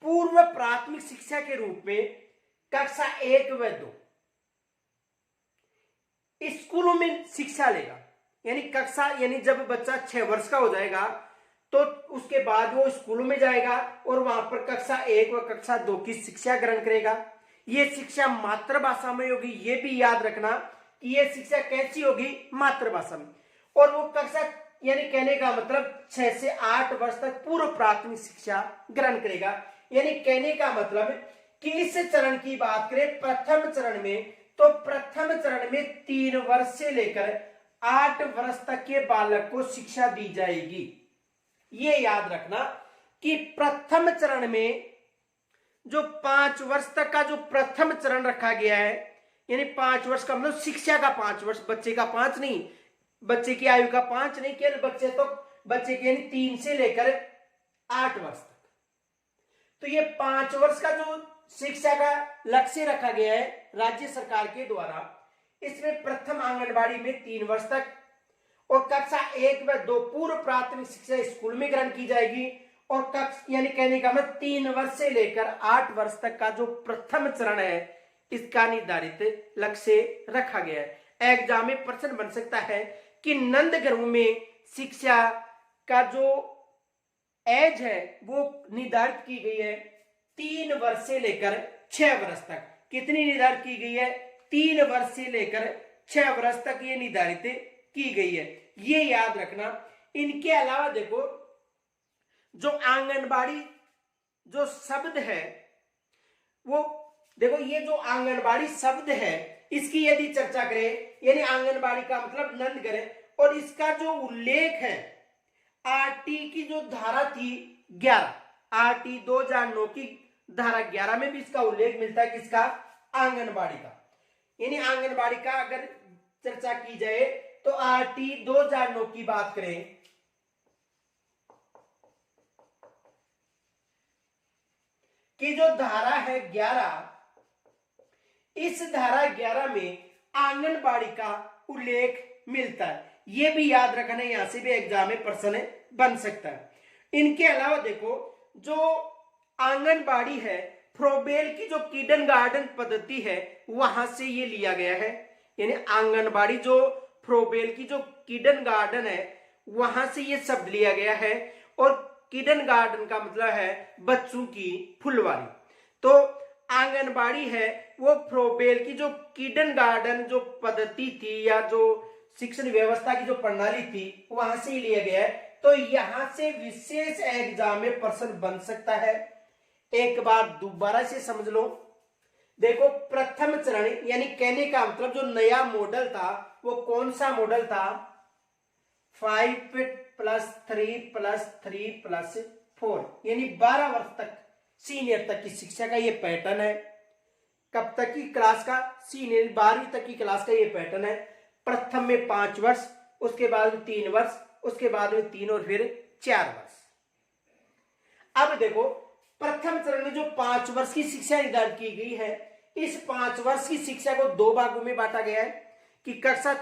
Speaker 1: पूर्व प्राथमिक शिक्षा के रूप में कक्षा 1 व 2 स्कूलों में शिक्षा लेगा। यानी जब बच्चा 6 वर्ष का हो जाएगा तो उसके बाद वो स्कूलों में जाएगा और वहां पर कक्षा 1 व कक्षा 2 की शिक्षा ग्रहण करेगा। ये शिक्षा मातृभाषा में होगी, ये भी याद रखना कि ये शिक्षा कैसी होगी, मातृभाषा में। और वो कक्षा, यानी कहने का मतलब 6 से 8 वर्ष तक पूर्व प्राथमिक शिक्षा ग्रहण करेगा। यानी कहने का मतलब कि इस चरण की बात करें प्रथम चरण में, तो प्रथम चरण में 3 वर्ष से लेकर 8 वर्ष तक के बालक को शिक्षा दी जाएगी। ये याद रखना कि प्रथम चरण में जो 5 वर्ष तक का जो प्रथम चरण रखा गया है, यानी 5 वर्ष का मतलब शिक्षा का 5 वर्ष, बच्चे का 5 नहीं, बच्चे की आयु का 5 नहीं, केवल बच्चे के यानी 3 से लेकर 8 वर्ष तक। तो ये 5 वर्ष का जो शिक्षा का लक्ष्य रखा गया है राज्य सरकार के द्वारा, इसमें प्रथम आंगनबाड़ी में 3 वर्ष तक और कक्षा 1 व 2 पूर्व प्राथमिक शिक्षा स्कूल में ग्रहण की जाएगी। और यानी कहने का मतलब 3 वर्ष से लेकर 8 वर्ष तक का जो प्रथम चरण है इसका निर्धारित लक्ष्य रखा गया है। एग्जाम में प्रश्न बन सकता है कि नंदघरों में शिक्षा का जो एज है वो निर्धारित की गई है 3 वर्ष से लेकर 6 वर्ष तक। कितनी निर्धारित की गई है? 3 वर्ष से लेकर 6 वर्ष तक ये निर्धारित की गई है, ये याद रखना। इनके अलावा देखो जो आंगनबाड़ी जो शब्द है वो देखो, ये जो आंगनबाड़ी शब्द है इसकी यदि चर्चा करें, यानी आंगनबाड़ी का मतलब नंदघर है, और इसका जो उल्लेख है आरटी की जो धारा थी 11, आरटी 2009 की धारा 11 में भी इसका उल्लेख मिलता है। किसका? आंगनबाड़ी का। यानी आंगनबाड़ी का अगर चर्चा की जाए तो आरटी 2009 की बात करें कि जो धारा है 11, इस धारा 11 में आंगनबाड़ी का उल्लेख मिलता है। यह भी याद रखना, यहां से भी एग्जाम में प्रश्न बन सकता है। इनके अलावा देखो जो आंगनबाड़ी है, फ्रोबेल की जो किंडरगार्टन पद्धति है वहां से ये लिया गया है। यानी आंगनबाड़ी जो फ्रोबेल की जो किंडरगार्टन है वहां से ये शब्द लिया गया है। और किंडरगार्टन का मतलब है बच्चों की फुलवारी। तो आंगनबाड़ी है वो फ्रोबेल की जो किंडरगार्टन जो पद्धति थी या जो शिक्षण व्यवस्था की जो प्रणाली थी वहां से ही लिया गया है। तो यहां से विशेष एग्जाम में प्रश्न बन सकता है। एक बार दोबारा से समझ लो। देखो प्रथम चरण, यानी कहने का मतलब जो नया मॉडल था वो कौन सा मॉडल था? 5+3+3+4, यानी 12 वर्ष तक सीनियर तक की शिक्षा का ये पैटर्न है। कब तक की क्लास का? सीनियर 12वीं तक की क्लास का ये पैटर्न है। प्रथम में 5 वर्ष, उसके बाद में 3 वर्ष, उसके बाद में 3 और फिर 4 वर्ष। अब देखो प्रथम चरण में जो 5 वर्ष की शिक्षा निर्धारित की गई है, इस 5 वर्ष की शिक्षा को 2 भागों में बांटा गया है कि कक्षा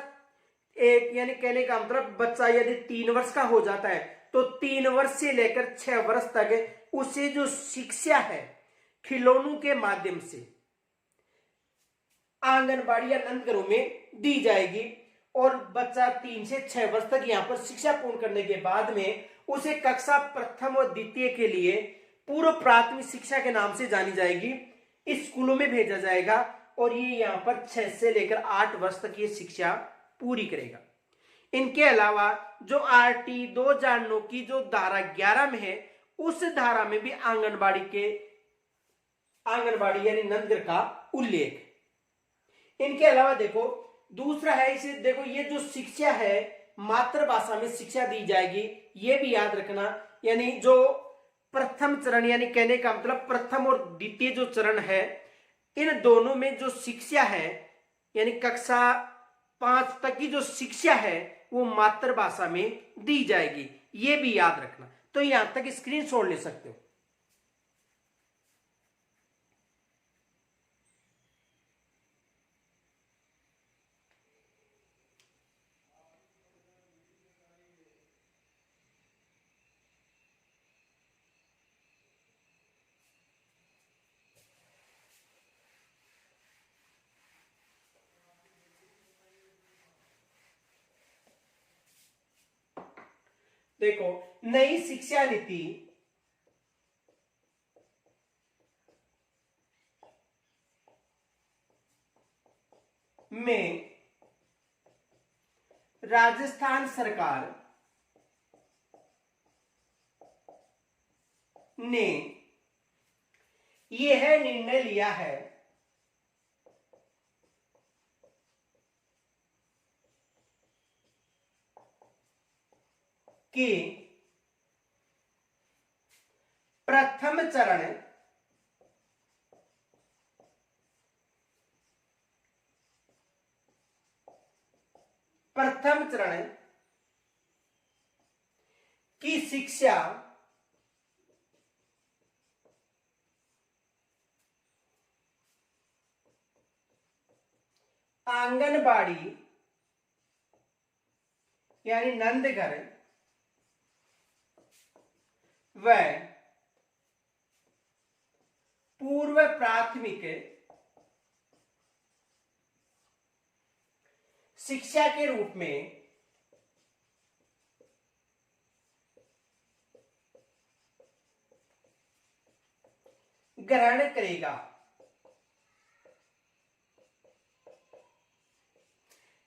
Speaker 1: 1, यानी कहने का मतलब बच्चा यदि 3 वर्ष का हो जाता है तो 3 वर्ष से लेकर 6 वर्ष तक उसे जो शिक्षा है खिलौनों के माध्यम से आंगनबाड़ी या नंदघरों में दी जाएगी। और बच्चा 3 से 6 वर्ष तक यहाँ पर शिक्षा पूर्ण करने के बाद में उसे कक्षा प्रथम और द्वितीय के लिए पूर्व प्राथमिक शिक्षा के नाम से जानी जाएगी। इस स्कूलों में भेजा जाएगा और ये यहाँ पर 6 से लेकर 8 वर्ष तक ये शिक्षा पूरी करेगा। इनके अलावा जो आरटी 2009 की जो धारा 11 में है, उस धारा में भी आंगनबाड़ी यानी नंदघर का उल्लेख। इनके अलावा देखो दूसरा है, इसे देखो ये जो शिक्षा है मातृभाषा में शिक्षा दी जाएगी, ये भी याद रखना। यानी जो प्रथम चरण यानी कहने का मतलब प्रथम और द्वितीय जो चरण है, इन दोनों में जो शिक्षा है यानी कक्षा 5 तक की जो शिक्षा है वो मातृभाषा में दी जाएगी, ये भी याद रखना। तो यहां तक स्क्रीनशॉट ले सकते हो। देखो नई शिक्षा नीति में राजस्थान सरकार ने यह निर्णय लिया है कि प्रथम चरण की शिक्षा आंगनबाड़ी यानी नंदघर व पूर्व प्राथमिक शिक्षा के रूप में ग्रहण करेगा।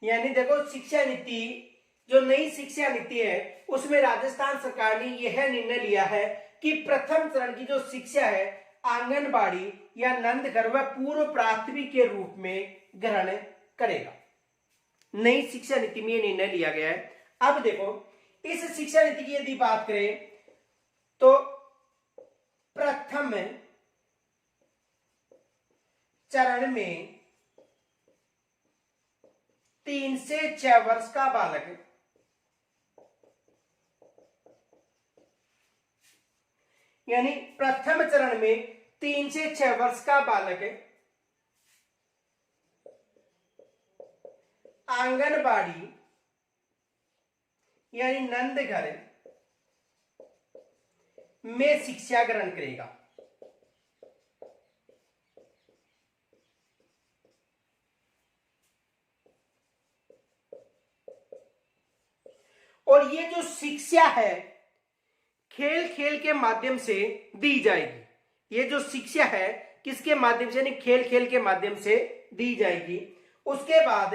Speaker 1: यानी देखो शिक्षा नीति, जो नई शिक्षा नीति है उसमें राजस्थान सरकार ने यह निर्णय लिया है कि प्रथम चरण की जो शिक्षा है आंगनबाड़ी या नंदघर व पूर्व प्राथमिक के रूप में ग्रहण करेगा। नई शिक्षा नीति में यह निर्णय लिया गया है। अब देखो इस शिक्षा नीति की यदि बात करें तो प्रथम चरण में 3 से 6 वर्ष का बालक यानी प्रथम चरण में 3 से 6 वर्ष का बालक आंगनबाड़ी यानी नंदघर में शिक्षा ग्रहण करेगा। और ये जो शिक्षा है खेल खेल के माध्यम से दी जाएगी। ये जो शिक्षा है किसके माध्यम से, यानी खेल खेल के माध्यम से दी जाएगी। उसके बाद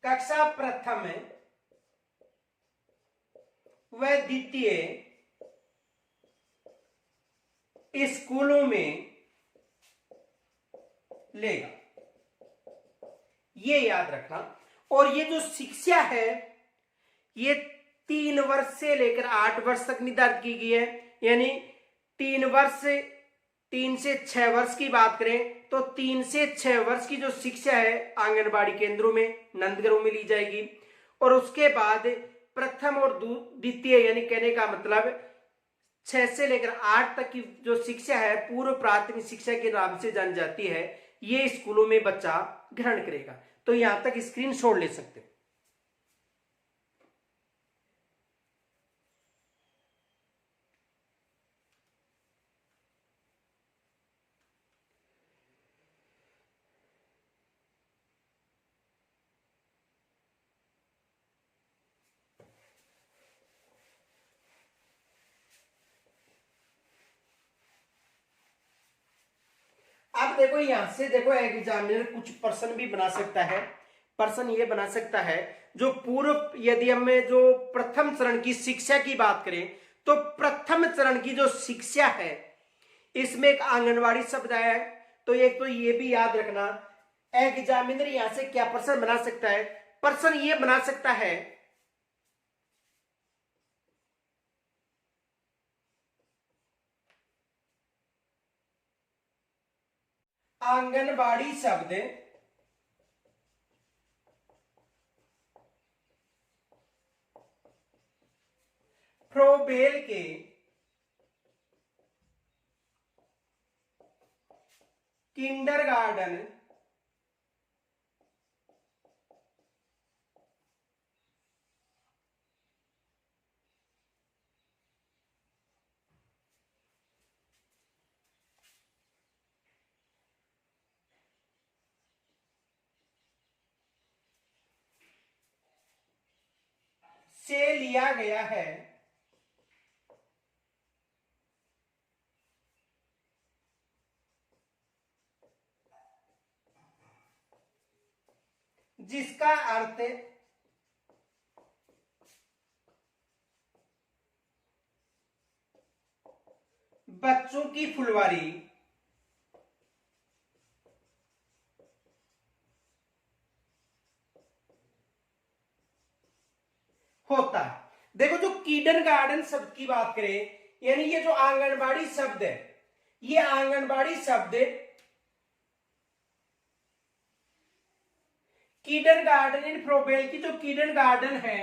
Speaker 1: कक्षा प्रथम व द्वितीय स्कूलों में लेगा, ये याद रखना। और ये जो शिक्षा है ये 3 वर्ष से लेकर 8 वर्ष तक निर्धारित की गई है। यानी 3 से 6 वर्ष की बात करें तो 3 से 6 वर्ष की जो शिक्षा है आंगनबाड़ी केंद्रों में नंदघरों में ली जाएगी। और उसके बाद प्रथम और द्वितीय यानी कहने का मतलब 6 से लेकर 8 तक की जो शिक्षा है पूर्व प्राथमिक शिक्षा के नाम से जानी जाती है, ये स्कूलों में बच्चा ग्रहण करेगा। तो यहां तक स्क्रीनशॉट ले सकते हो। देखो यहां से देखो एग्जामिनर कुछ प्रश्न भी बना सकता है। प्रश्न ये बना सकता है, जो पूर्व, यदि हमें जो प्रथम चरण की शिक्षा की बात करें तो प्रथम चरण की जो शिक्षा है इसमें एक आंगनवाड़ी शब्द है। तो एक तो ये भी याद रखना, एग्जामिनर यहां से क्या प्रश्न बना सकता है, प्रश्न ये बना सकता है आंगनबाड़ी शब्द फ्रोबेल के किंडरगार्टन से लिया गया है। जिसका अर्थ बच्चों की फुलवारी होता है। देखो जो किंडरगार्टन शब्द की बात करें, यानी ये जो आंगनबाड़ी शब्द है, ये आंगनबाड़ी शब्द किंडरगार्टन इन फ्रोबेल की जो किंडरगार्टन है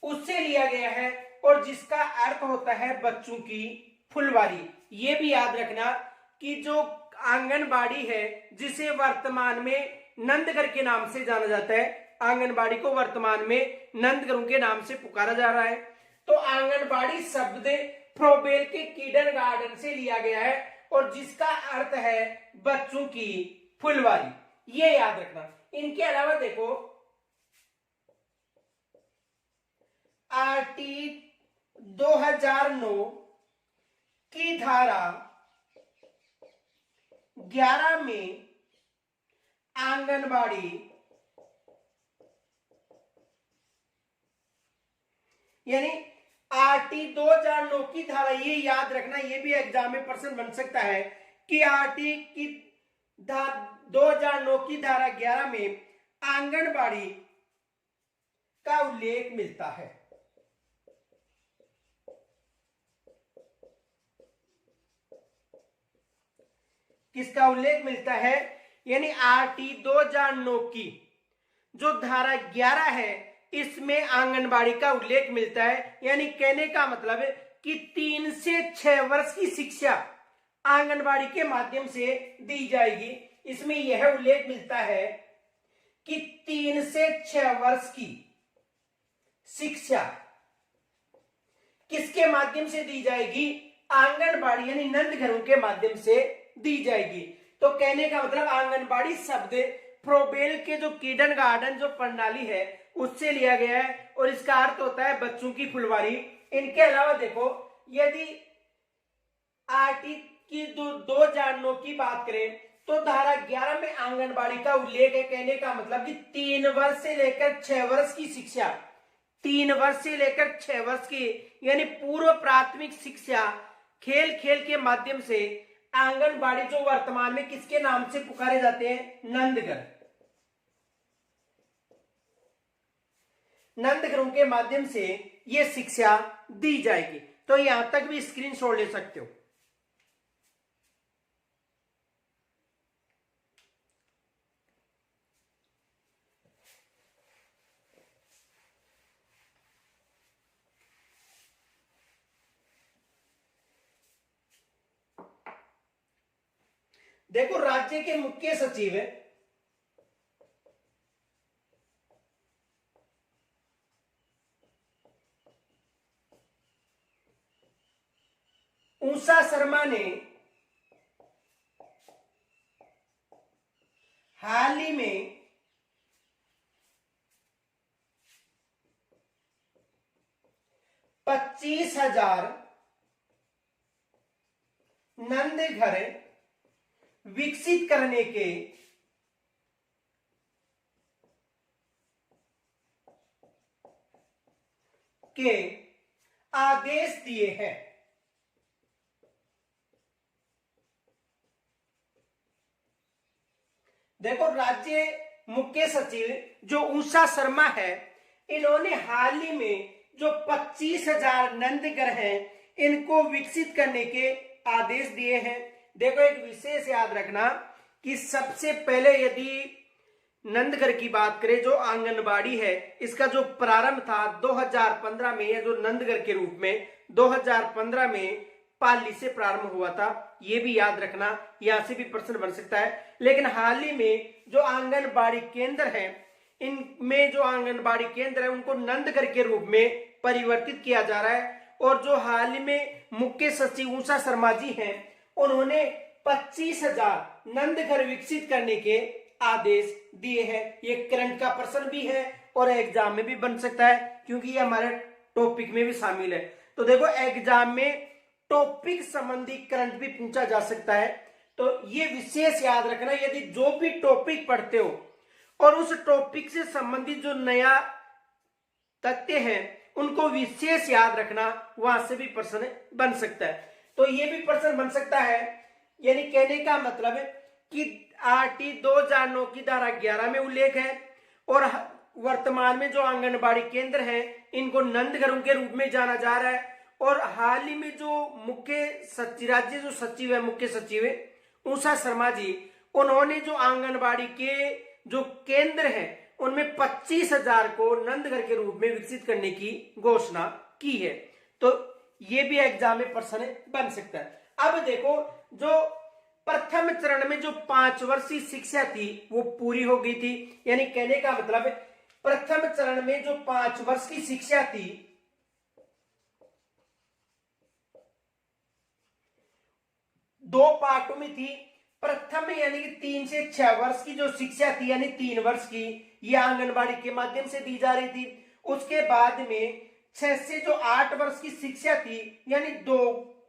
Speaker 1: उससे लिया गया है, और जिसका अर्थ होता है बच्चों की फुलवारी। ये भी याद रखना कि जो आंगनबाड़ी है जिसे वर्तमान में नंदघर के नाम से जाना जाता है, आंगनबाड़ी को वर्तमान में नंदघरों के नाम से पुकारा जा रहा है। तो आंगनबाड़ी शब्द फ्रोबेल के किंडरगार्टन से लिया गया है, और जिसका अर्थ है बच्चों की फुलवारी। ये याद रखना। इनके अलावा देखो आरटी 2009 की धारा 11 में आंगनबाड़ी, यानी आरटी 2009 की धारा, ये याद रखना, ये भी एग्जाम में प्रश्न बन सकता है कि आरटी की 2009 की धारा 11 में आंगनबाड़ी का उल्लेख मिलता है। किसका उल्लेख मिलता है, यानी आरटी 2009 की जो धारा 11 है इसमें आंगनबाड़ी का उल्लेख मिलता है। यानी कहने का मतलब है कि 3 से 6 वर्ष की शिक्षा आंगनबाड़ी के माध्यम से दी जाएगी। इसमें यह उल्लेख मिलता है कि 3 से 6 वर्ष की शिक्षा किसके माध्यम से दी जाएगी, आंगनबाड़ी यानी नंदघरों के माध्यम से दी जाएगी। तो कहने का मतलब आंगनबाड़ी शब्द फ्रोबेल के जो किंडरगार्टन जो प्रणाली है उससे लिया गया है, और इसका अर्थ होता है बच्चों की फुलवारी। इनके अलावा देखो यदि आरटी की 2009 की बात करें तो धारा 11 में आंगनबाड़ी का उल्लेख है। कहने का मतलब कि 3 वर्ष से लेकर 6 वर्ष की शिक्षा, 3 वर्ष से लेकर 6 वर्ष की, यानी पूर्व प्राथमिक शिक्षा खेल खेल के माध्यम से आंगनबाड़ी जो वर्तमान में किसके नाम से पुकारे जाते हैं, नंदघर, नंदघरों के माध्यम से ये शिक्षा दी जाएगी। तो यहां तक भी स्क्रीनशॉट ले सकते हो। देखो राज्य के मुख्य सचिव उषा शर्मा ने हाल ही में $25,000 नंदघर विकसित करने के आदेश दिए हैं। देखो, राज्य मुख्य सचिव जो उषा शर्मा है, इन्होंने हाल ही में जो 25,000 नंदघर हैं, इनको विकसित करने के आदेश दिए हैं। देखो, एक विशेष याद रखना कि सबसे पहले यदि नंदघर की बात करें, जो आंगनबाड़ी है, इसका जो प्रारंभ था 2015 में, या जो नंदघर के रूप में 2015 में पाली से प्रारंभ हुआ था, ये भी याद रखना, यहां से भी प्रश्न बन सकता है। लेकिन हाल ही में जो आंगनबाड़ी केंद्र है, इनमें जो आंगनबाड़ी केंद्र है उनको नंदघर के रूप में परिवर्तित किया जा रहा है। और जो हाल ही में मुख्य सचिव उषा शर्मा जी हैं, उन्होंने 25,000 नंदघर विकसित करने के आदेश दिए हैं। ये करंट का प्रश्न भी है और एग्जाम में भी बन सकता है, क्योंकि ये हमारे टॉपिक में भी शामिल है। तो देखो, एग्जाम में टॉपिक संबंधी करंट भी पूछा जा सकता है। तो ये विशेष याद रखना, यदि जो भी टॉपिक पढ़ते हो और उस टॉपिक से संबंधित जो नया तथ्य है उनको विशेष याद रखना, वहां से भी प्रश्न बन सकता है। तो ये भी प्रश्न बन सकता है, यानी कहने का मतलब है कि आरटी 2009 की धारा 11 में उल्लेख है और वर्तमान में जो आंगनबाड़ी केंद्र है इनको नंदघरों के रूप में जाना जा रहा है। और हाल ही में जो मुख्य सचिव, राज्य जो सचिव है, मुख्य सचिव है उषा शर्मा जी, उन्होंने जो आंगनबाड़ी के जो केंद्र हैं उनमें 25,000 को नंदघर के रूप में विकसित करने की घोषणा की है। तो ये भी एग्जाम में प्रश्न बन सकता है। अब देखो, जो प्रथम चरण में जो 5 वर्षीय शिक्षा थी वो पूरी हो गई थी, यानी कहने का मतलब प्रथम चरण में जो 5 वर्ष की शिक्षा थी, 2 पार्टों में थी। प्रथम यानी कि 3 से 6 वर्ष की जो शिक्षा थी, यानी 3 वर्ष की, ये आंगनबाड़ी के माध्यम से दी जा रही थी। उसके बाद में 6 से जो 8 वर्ष की शिक्षा थी, यानी 2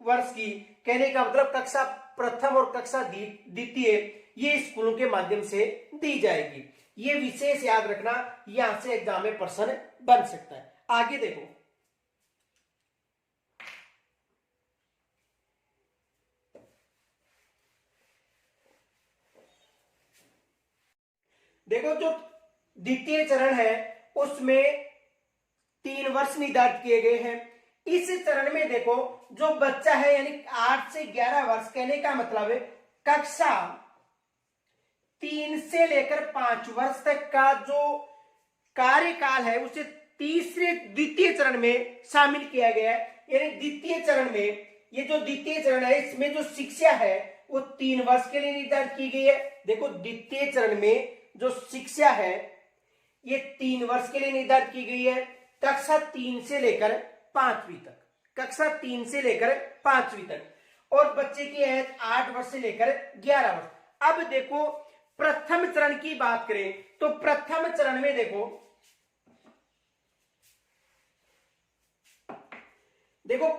Speaker 1: वर्ष की, कहने का मतलब कक्षा प्रथम और कक्षा द्वितीय, ये स्कूलों के माध्यम से दी जाएगी। ये विशेष याद रखना, यहां से एग्जाम में प्रश्न बन सकता है। आगे देखो, देखो जो द्वितीय चरण है उसमें 3 वर्ष निर्धारित किए गए हैं। इस चरण में देखो, जो बच्चा है यानी 8 से 11 वर्ष, कहने का मतलब है कक्षा 3 से लेकर 5 वर्ष तक का जो कार्यकाल है उसे तीसरे द्वितीय चरण में शामिल किया गया है। यानी द्वितीय चरण में, ये जो द्वितीय चरण है इसमें जो शिक्षा है वो 3 वर्ष के लिए निर्धारित की गई है। देखो, द्वितीय चरण में जो शिक्षा है ये 3 वर्ष के लिए निर्धारित की गई है, कक्षा 3 से लेकर 5वीं तक, कक्षा 3 से लेकर 5वीं तक, और बच्चे की एज 8 वर्ष से लेकर 11 वर्ष। अब देखो, प्रथम चरण की बात करें तो प्रथम चरण में देखो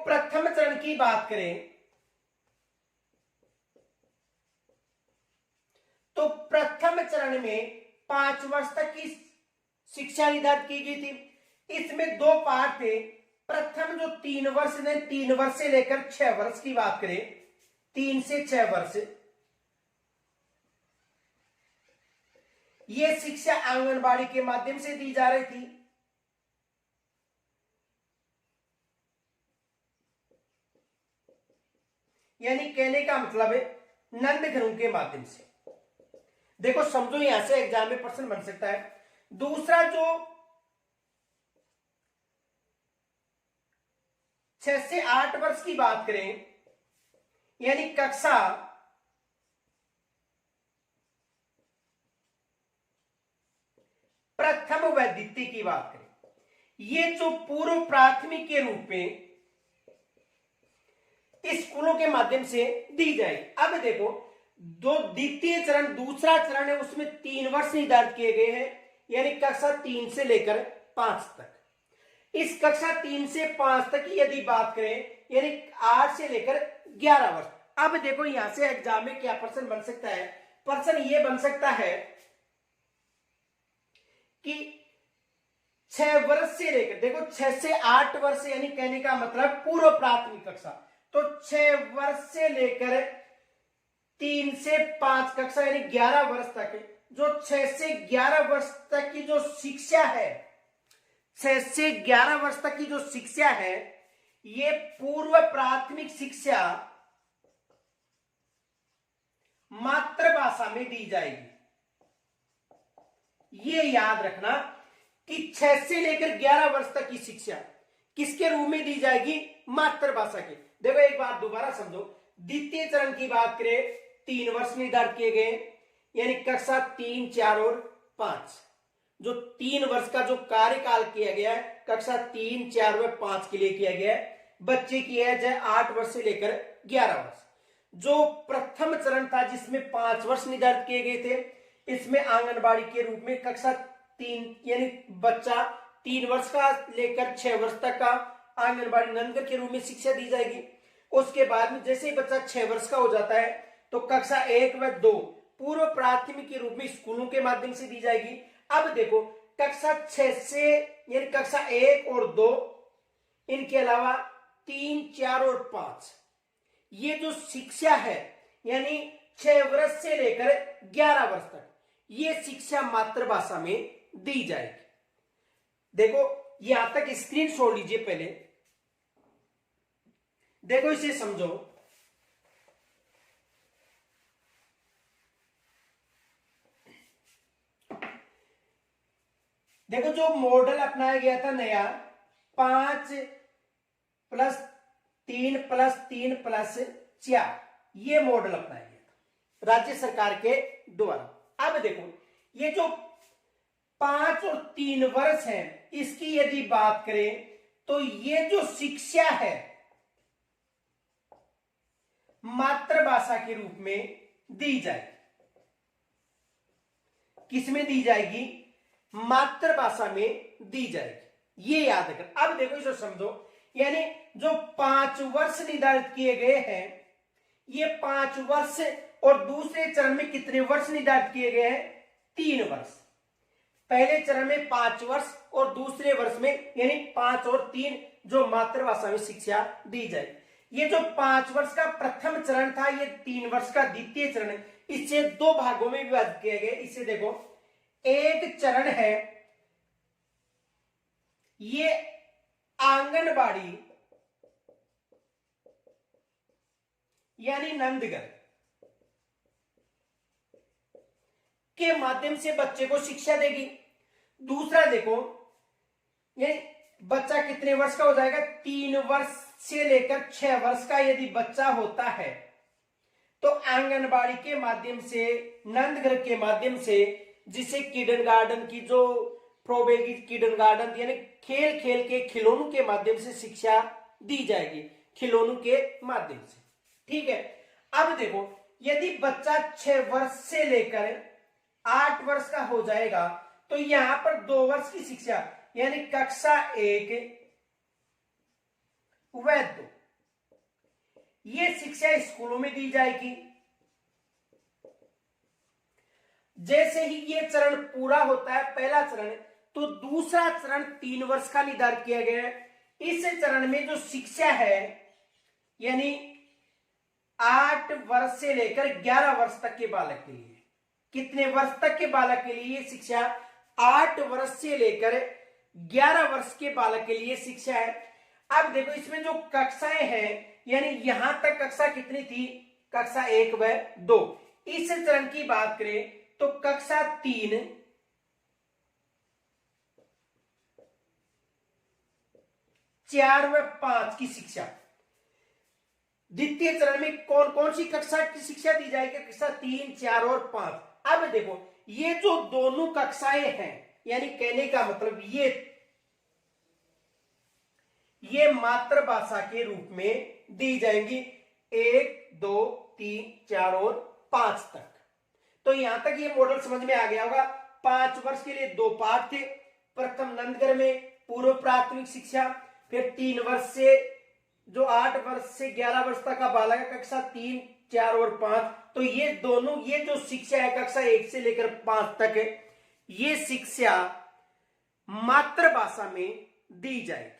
Speaker 1: प्रथम चरण की बात करें तो प्रथम चरण में 5 वर्ष तक की शिक्षा निर्धारित की गई थी। इसमें 2 पार्ट थे। प्रथम जो 3 वर्ष ने, 3 वर्ष से लेकर 6 वर्ष की बात करें, 3 से 6 वर्ष, ये शिक्षा आंगनबाड़ी के माध्यम से दी जा रही थी। यानी कहने का मतलब है नंदघरों के माध्यम से। देखो, समझो, यहां से एग्जाम में प्रश्न बन सकता है। दूसरा, जो 6 से 8 वर्ष की बात करें, यानी कक्षा प्रथम व द्वितीय की बात करें, ये जो पूर्व प्राथमिक के रूप में स्कूलों के माध्यम से दी जाएगी। अब देखो, जो द्वितीय चरण, दूसरा चरण है, उसमें 3 वर्ष निर्धारित किए गए हैं, यानी कक्षा 3 से लेकर 5 तक। इस कक्षा 3 से 5 तक की यदि बात करें, यानी 8 से लेकर 11 वर्ष, अब देखो यहां से एग्जाम में क्या प्रश्न बन सकता है, प्रश्न ये बन सकता है कि 6 वर्ष से लेकर, देखो 6 से 8 वर्ष यानी कहने का मतलब पूर्व प्राथमिक कक्षा, तो 6 वर्ष से लेकर 3 से 5 कक्षा यानी 11 वर्ष तक, जो 6 से 11 वर्ष तक की जो शिक्षा है, 6 से 11 वर्ष तक की जो शिक्षा है, ये पूर्व प्राथमिक शिक्षा मातृभाषा में दी जाएगी। ये याद रखना कि 6 से लेकर 11 वर्ष तक की शिक्षा किसके रूप में दी जाएगी, मातृभाषा के। देखो एक बात दोबारा समझो, द्वितीय चरण की बात करें 3 वर्ष निर्धारित किए गए, यानी कक्षा 3, 4 और 5, जो 3 वर्ष का जो कार्यकाल किया गया है कक्षा 3, 4 व 5 के लिए किया गया है। बच्चे की एज है 8 वर्ष से लेकर 11 वर्ष। जो प्रथम चरण था जिसमें 5 वर्ष निर्धारित किए गए थे, इसमें आंगनबाड़ी के रूप में कक्षा 3 यानी बच्चा 3 वर्ष का लेकर 6 वर्ष तक का आंगनबाड़ी नंदगर के रूप में शिक्षा दी जाएगी। उसके बाद में जैसे ही बच्चा 6 वर्ष का हो जाता है तो कक्षा 1 व 2 पूर्व प्राथमिक के रूप में स्कूलों के माध्यम से दी जाएगी। अब देखो कक्षा 6 से यानी कक्षा 1 और 2, इनके अलावा 3, 4 और 5, ये जो शिक्षा है यानी 6 वर्ष से लेकर 11 वर्ष तक, ये शिक्षा मातृभाषा में दी जाएगी। देखो यहां तक स्क्रीन छोड़ लीजिए, पहले देखो इसे समझो। देखो जो मॉडल अपनाया गया था नया 5+3+3+4, ये मॉडल अपनाया गया था राज्य सरकार के द्वारा। अब देखो ये जो 5 और 3 वर्ष है, इसकी यदि बात करें तो ये जो शिक्षा है मातृभाषा के रूप में दी जाएगी। किसमें दी जाएगी, मातृभाषा में दी जाएगी, ये याद रखना। अब देखो इसे समझो, यानी जो 5 वर्ष निर्धारित किए गए हैं, ये 5 वर्ष, और दूसरे चरण में कितने वर्ष निर्धारित किए गए हैं, 3 वर्ष। पहले चरण में 5 वर्ष और दूसरे वर्ष में यानी 5 और 3 जो मातृभाषा में शिक्षा दी जाए। ये जो 5 वर्ष का प्रथम चरण था, ये 3 वर्ष का द्वितीय चरण, इसे 2 भागों में विभाजित किया गया। इसे देखो, एक चरण है ये आंगनबाड़ी यानी नंदगर के माध्यम से बच्चे को शिक्षा देगी। दूसरा देखो, यानी बच्चा कितने वर्ष का हो जाएगा, 3 वर्ष से लेकर 6 वर्ष का यदि बच्चा होता है तो आंगनबाड़ी के माध्यम से, नंदगर के माध्यम से, जिसे किंडरगार्टन की जो प्रोबेगी किंडरगार्टन यानी खेल खेल के खिलौनों के माध्यम से शिक्षा दी जाएगी, खिलौनों के माध्यम से। ठीक है। अब देखो यदि बच्चा 6 वर्ष से लेकर 8 वर्ष का हो जाएगा तो यहां पर 2 वर्ष की शिक्षा यानी कक्षा 1 व 2, ये शिक्षा स्कूलों में दी जाएगी। जैसे ही ये चरण पूरा होता है, पहला चरण, तो दूसरा चरण 3 वर्ष का निर्धारित किया गया है। इस चरण में जो शिक्षा है यानी 8 वर्ष से लेकर 11 वर्ष तक के बालक के लिए, कितने वर्ष तक के बालक के लिए ये शिक्षा, 8 वर्ष से लेकर 11 वर्ष के बालक के लिए शिक्षा है। अब देखो इसमें जो कक्षाएं हैं, यानी यहां तक कक्षा कितनी थी, कक्षा 1 व 2। इस चरण की बात करें तो कक्षा 3, 4 व 5 की शिक्षा। द्वितीय चरण में कौन कौन सी कक्षा की शिक्षा दी जाएगी, कक्षा 3, 4 और 5। अब देखो ये जो दोनों कक्षाएं हैं, यानी कहने का मतलब ये मातृभाषा के रूप में दी जाएंगी 1, 2, 3, 4 और 5 तक। तो यहां तक ये मॉडल समझ में आ गया होगा। 5 वर्ष के लिए 2 पाठ थे। प्रथम नंदगर में पूर्व प्राथमिक शिक्षा, फिर 3 वर्ष से जो 8 वर्ष से 11 वर्ष तक का बालक है, कक्षा 3, 4 और 5, तो ये दोनों, ये जो शिक्षा है कक्षा 1 से लेकर 5 तक है, ये शिक्षा मातृभाषा में दी जाएगी।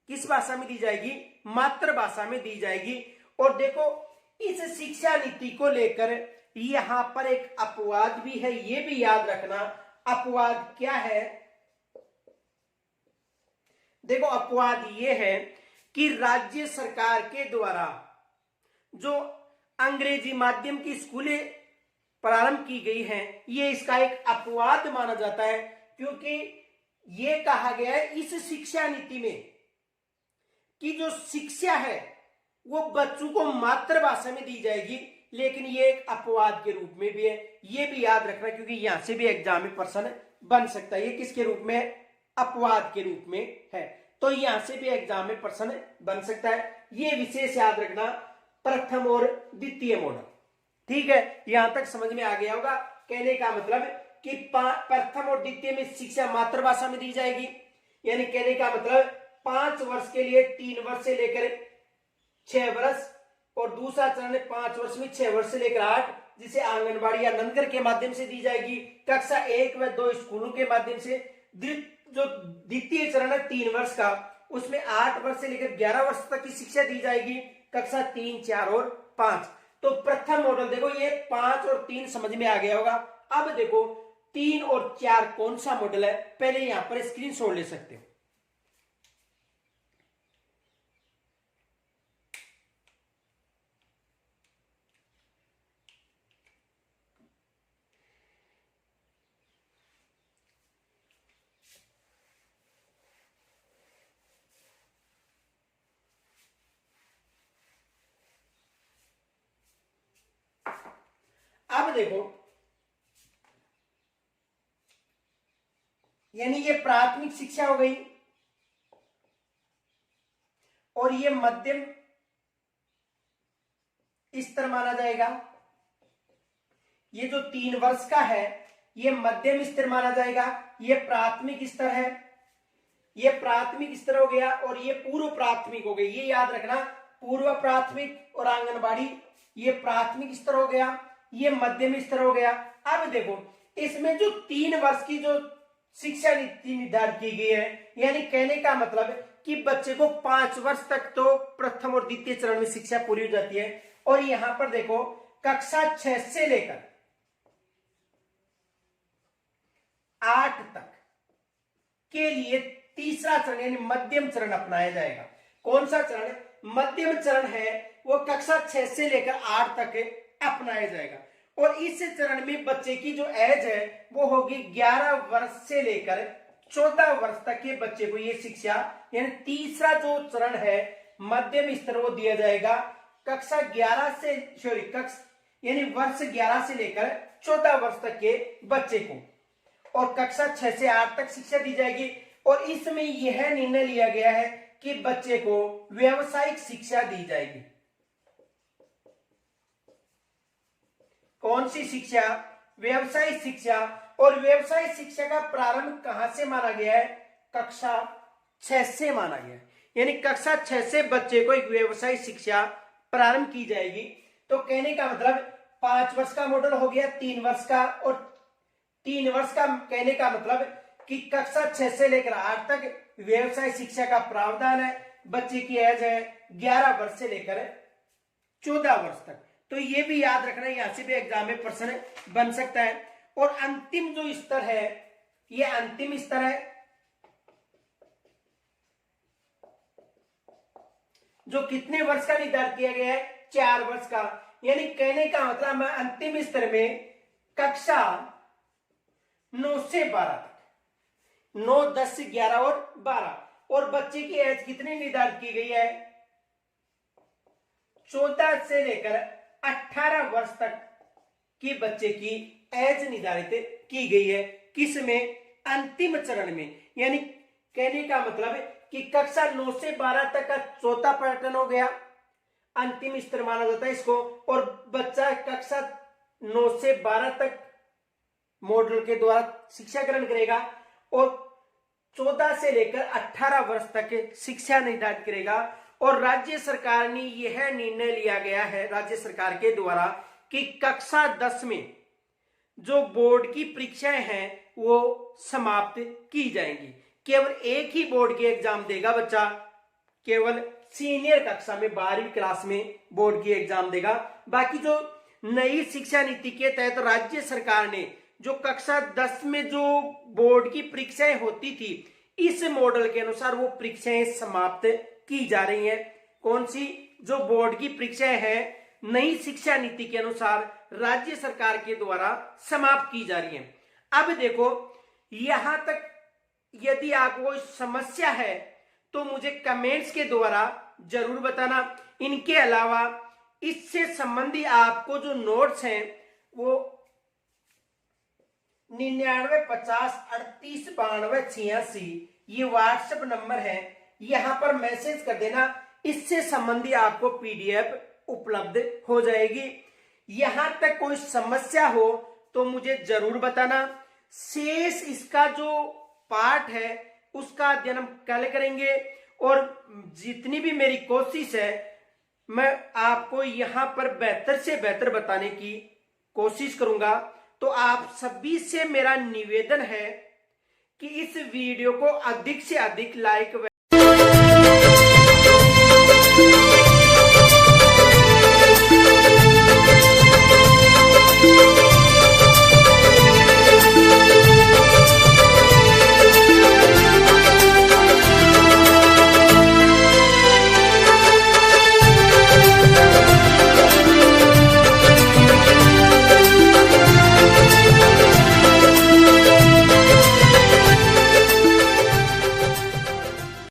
Speaker 1: किस भाषा में दी जाएगी? मातृभाषा में दी जाएगी। और देखो इस शिक्षा नीति को लेकर यहां पर एक अपवाद भी है, ये भी याद रखना। अपवाद क्या है? देखो अपवाद ये है कि राज्य सरकार के द्वारा जो अंग्रेजी माध्यम की स्कूलें प्रारंभ की गई हैं, ये इसका एक अपवाद माना जाता है, क्योंकि ये कहा गया है इस शिक्षा नीति में कि जो शिक्षा है वो बच्चों को मातृभाषा में दी जाएगी, लेकिन ये एक अपवाद के रूप में भी है, ये भी याद रखना, क्योंकि यहां से भी एग्जाम में प्रश्न बन सकता है। ये किसके रूप में है? अपवाद के रूप में है, तो यहां से भी एग्जाम में प्रश्न बन सकता है। ये विशेष याद रखना, प्रथम और द्वितीय मॉडल। ठीक है, यहां तक समझ में आ गया होगा। कहने का मतलब कि प्रथम और द्वितीय में शिक्षा मातृभाषा में दी जाएगी, यानी कहने का मतलब 5 वर्ष के लिए 3 वर्ष से लेकर 6 वर्ष, और दूसरा चरण 5 वर्ष में 6 वर्ष से लेकर 8, जिसे आंगनबाड़ी या नंदघर के माध्यम से दी जाएगी। कक्षा 1 व 2 स्कूलों के माध्यम से। जो द्वितीय चरण है 3 वर्ष का, उसमें 8 वर्ष से लेकर 11 वर्ष तक की शिक्षा दी जाएगी, कक्षा 3, 4 और 5। तो प्रथम मॉडल देखो, ये 5 और 3 समझ में आ गया होगा। अब देखो 3 और 4 कौन सा मॉडल है, पहले यहां पर स्क्रीनशॉट ले सकते हो। अब देखो, यानी ये प्राथमिक शिक्षा हो गई, और ये मध्यम स्तर माना जाएगा। ये जो 3 वर्ष का है ये मध्यम स्तर माना जाएगा। ये प्राथमिक स्तर है, ये प्राथमिक स्तर हो गया, और ये पूर्व प्राथमिक हो गई। ये याद रखना, पूर्व प्राथमिक और आंगनबाड़ी, ये प्राथमिक स्तर हो गया, ये मध्यम स्तर हो गया। अब देखो इसमें जो 3 वर्ष की जो शिक्षा नीति निर्धारित की गई है, यानी कहने का मतलब कि बच्चे को 5 वर्ष तक तो प्रथम और द्वितीय चरण में शिक्षा पूरी हो जाती है। और यहां पर देखो कक्षा 6 से लेकर 8 तक के लिए तीसरा चरण यानी मध्यम चरण अपनाया जाएगा। कौन सा चरण? मध्यम चरण है, वो कक्षा 6 से लेकर 8 तक अपनाया जाएगा। और इस चरण में बच्चे की जो एज है वो होगी 11 वर्ष से लेकर 14 वर्ष तक के बच्चे को ये शिक्षा, यानी तीसरा जो चरण है मध्यम स्तर, वो दिया जाएगा कक्षा 11 से यानी वर्ष 11 से लेकर 14 वर्ष तक के बच्चे को, और कक्षा 6 से 8 तक शिक्षा दी जाएगी। और इसमें यह निर्णय लिया गया है कि बच्चे को व्यावसायिक शिक्षा दी जाएगी। कौन सी शिक्षा? व्यावसायिक शिक्षा। और व्यावसायिक शिक्षा का प्रारंभ कहां से माना गया है? कक्षा 6 से माना गया है, यानी कक्षा 6 से बच्चे को एक व्यावसायिक शिक्षा प्रारंभ की जाएगी। तो कहने का मतलब 5 वर्ष का मॉडल हो गया, 3 वर्ष का, और 3 वर्ष का कहने का मतलब कि कक्षा 6 से लेकर 8 तक व्यवसाय शिक्षा का प्रावधान है। बच्चे की एज है 11 वर्ष से लेकर 14 वर्ष तक। तो ये भी याद रखना, यहां से भी एग्जाम में प्रश्न बन सकता है। और अंतिम जो स्तर है, ये अंतिम स्तर है जो कितने वर्ष का निर्धारित किया गया है? 4 वर्ष का। यानी कहने का मतलब मैं अंतिम स्तर में कक्षा 9 से 12 तक, 9, 10, 11 और 12, और बच्चे की एज कितनी निर्धारित की गई है? 14 से लेकर 18 वर्ष तक की बच्चे की एज निर्धारित की गई है। किसमें? अंतिम चरण में। यानी कहने का मतलब है कि कक्षा 9 से 12 तक का चौथा पैटर्न हो गया, अंतिम स्तर माना जाता है इसको। और बच्चा कक्षा 9 से 12 तक मॉडल के द्वारा शिक्षा ग्रहण करेगा, और 14 से लेकर 18 वर्ष तक शिक्षा निर्धारित करेगा। और राज्य सरकार ने यह निर्णय लिया गया है राज्य सरकार के द्वारा कि कक्षा 10 में जो बोर्ड की परीक्षाएं हैं वो समाप्त की जाएंगी। केवल एक ही बोर्ड के एग्जाम देगा बच्चा, केवल सीनियर कक्षा में 12वीं क्लास में बोर्ड की एग्जाम देगा। बाकी जो नई शिक्षा नीति के तहत राज्य सरकार ने जो कक्षा 10 में जो बोर्ड की परीक्षाएं होती थी, इस मॉडल के अनुसार वो परीक्षाएं समाप्त की जा रही हैं। कौन सी? जो बोर्ड की परीक्षाएं हैं नई शिक्षा नीति के अनुसार राज्य सरकार के द्वारा समाप्त की जा रही हैं। अब देखो यहां तक यदि आपको कोई समस्या है तो मुझे कमेंट्स के द्वारा जरूर बताना। इनके अलावा इससे संबंधी आपको जो नोट्स हैं वो 9950389286 ये व्हाट्सएप नंबर है, यहां पर मैसेज कर देना। इससे संबंधी आपको पीडीएफ उपलब्ध हो जाएगी। यहां तक कोई समस्या हो तो मुझे जरूर बताना। शेष इसका जो पार्ट है उसका अध्ययन हम कल करेंगे और जितनी भी मेरी कोशिश है मैं आपको यहां पर बेहतर से बेहतर बताने की कोशिश करूंगा। तो आप सभी से मेरा निवेदन है कि इस वीडियो को अधिक से अधिक लाइक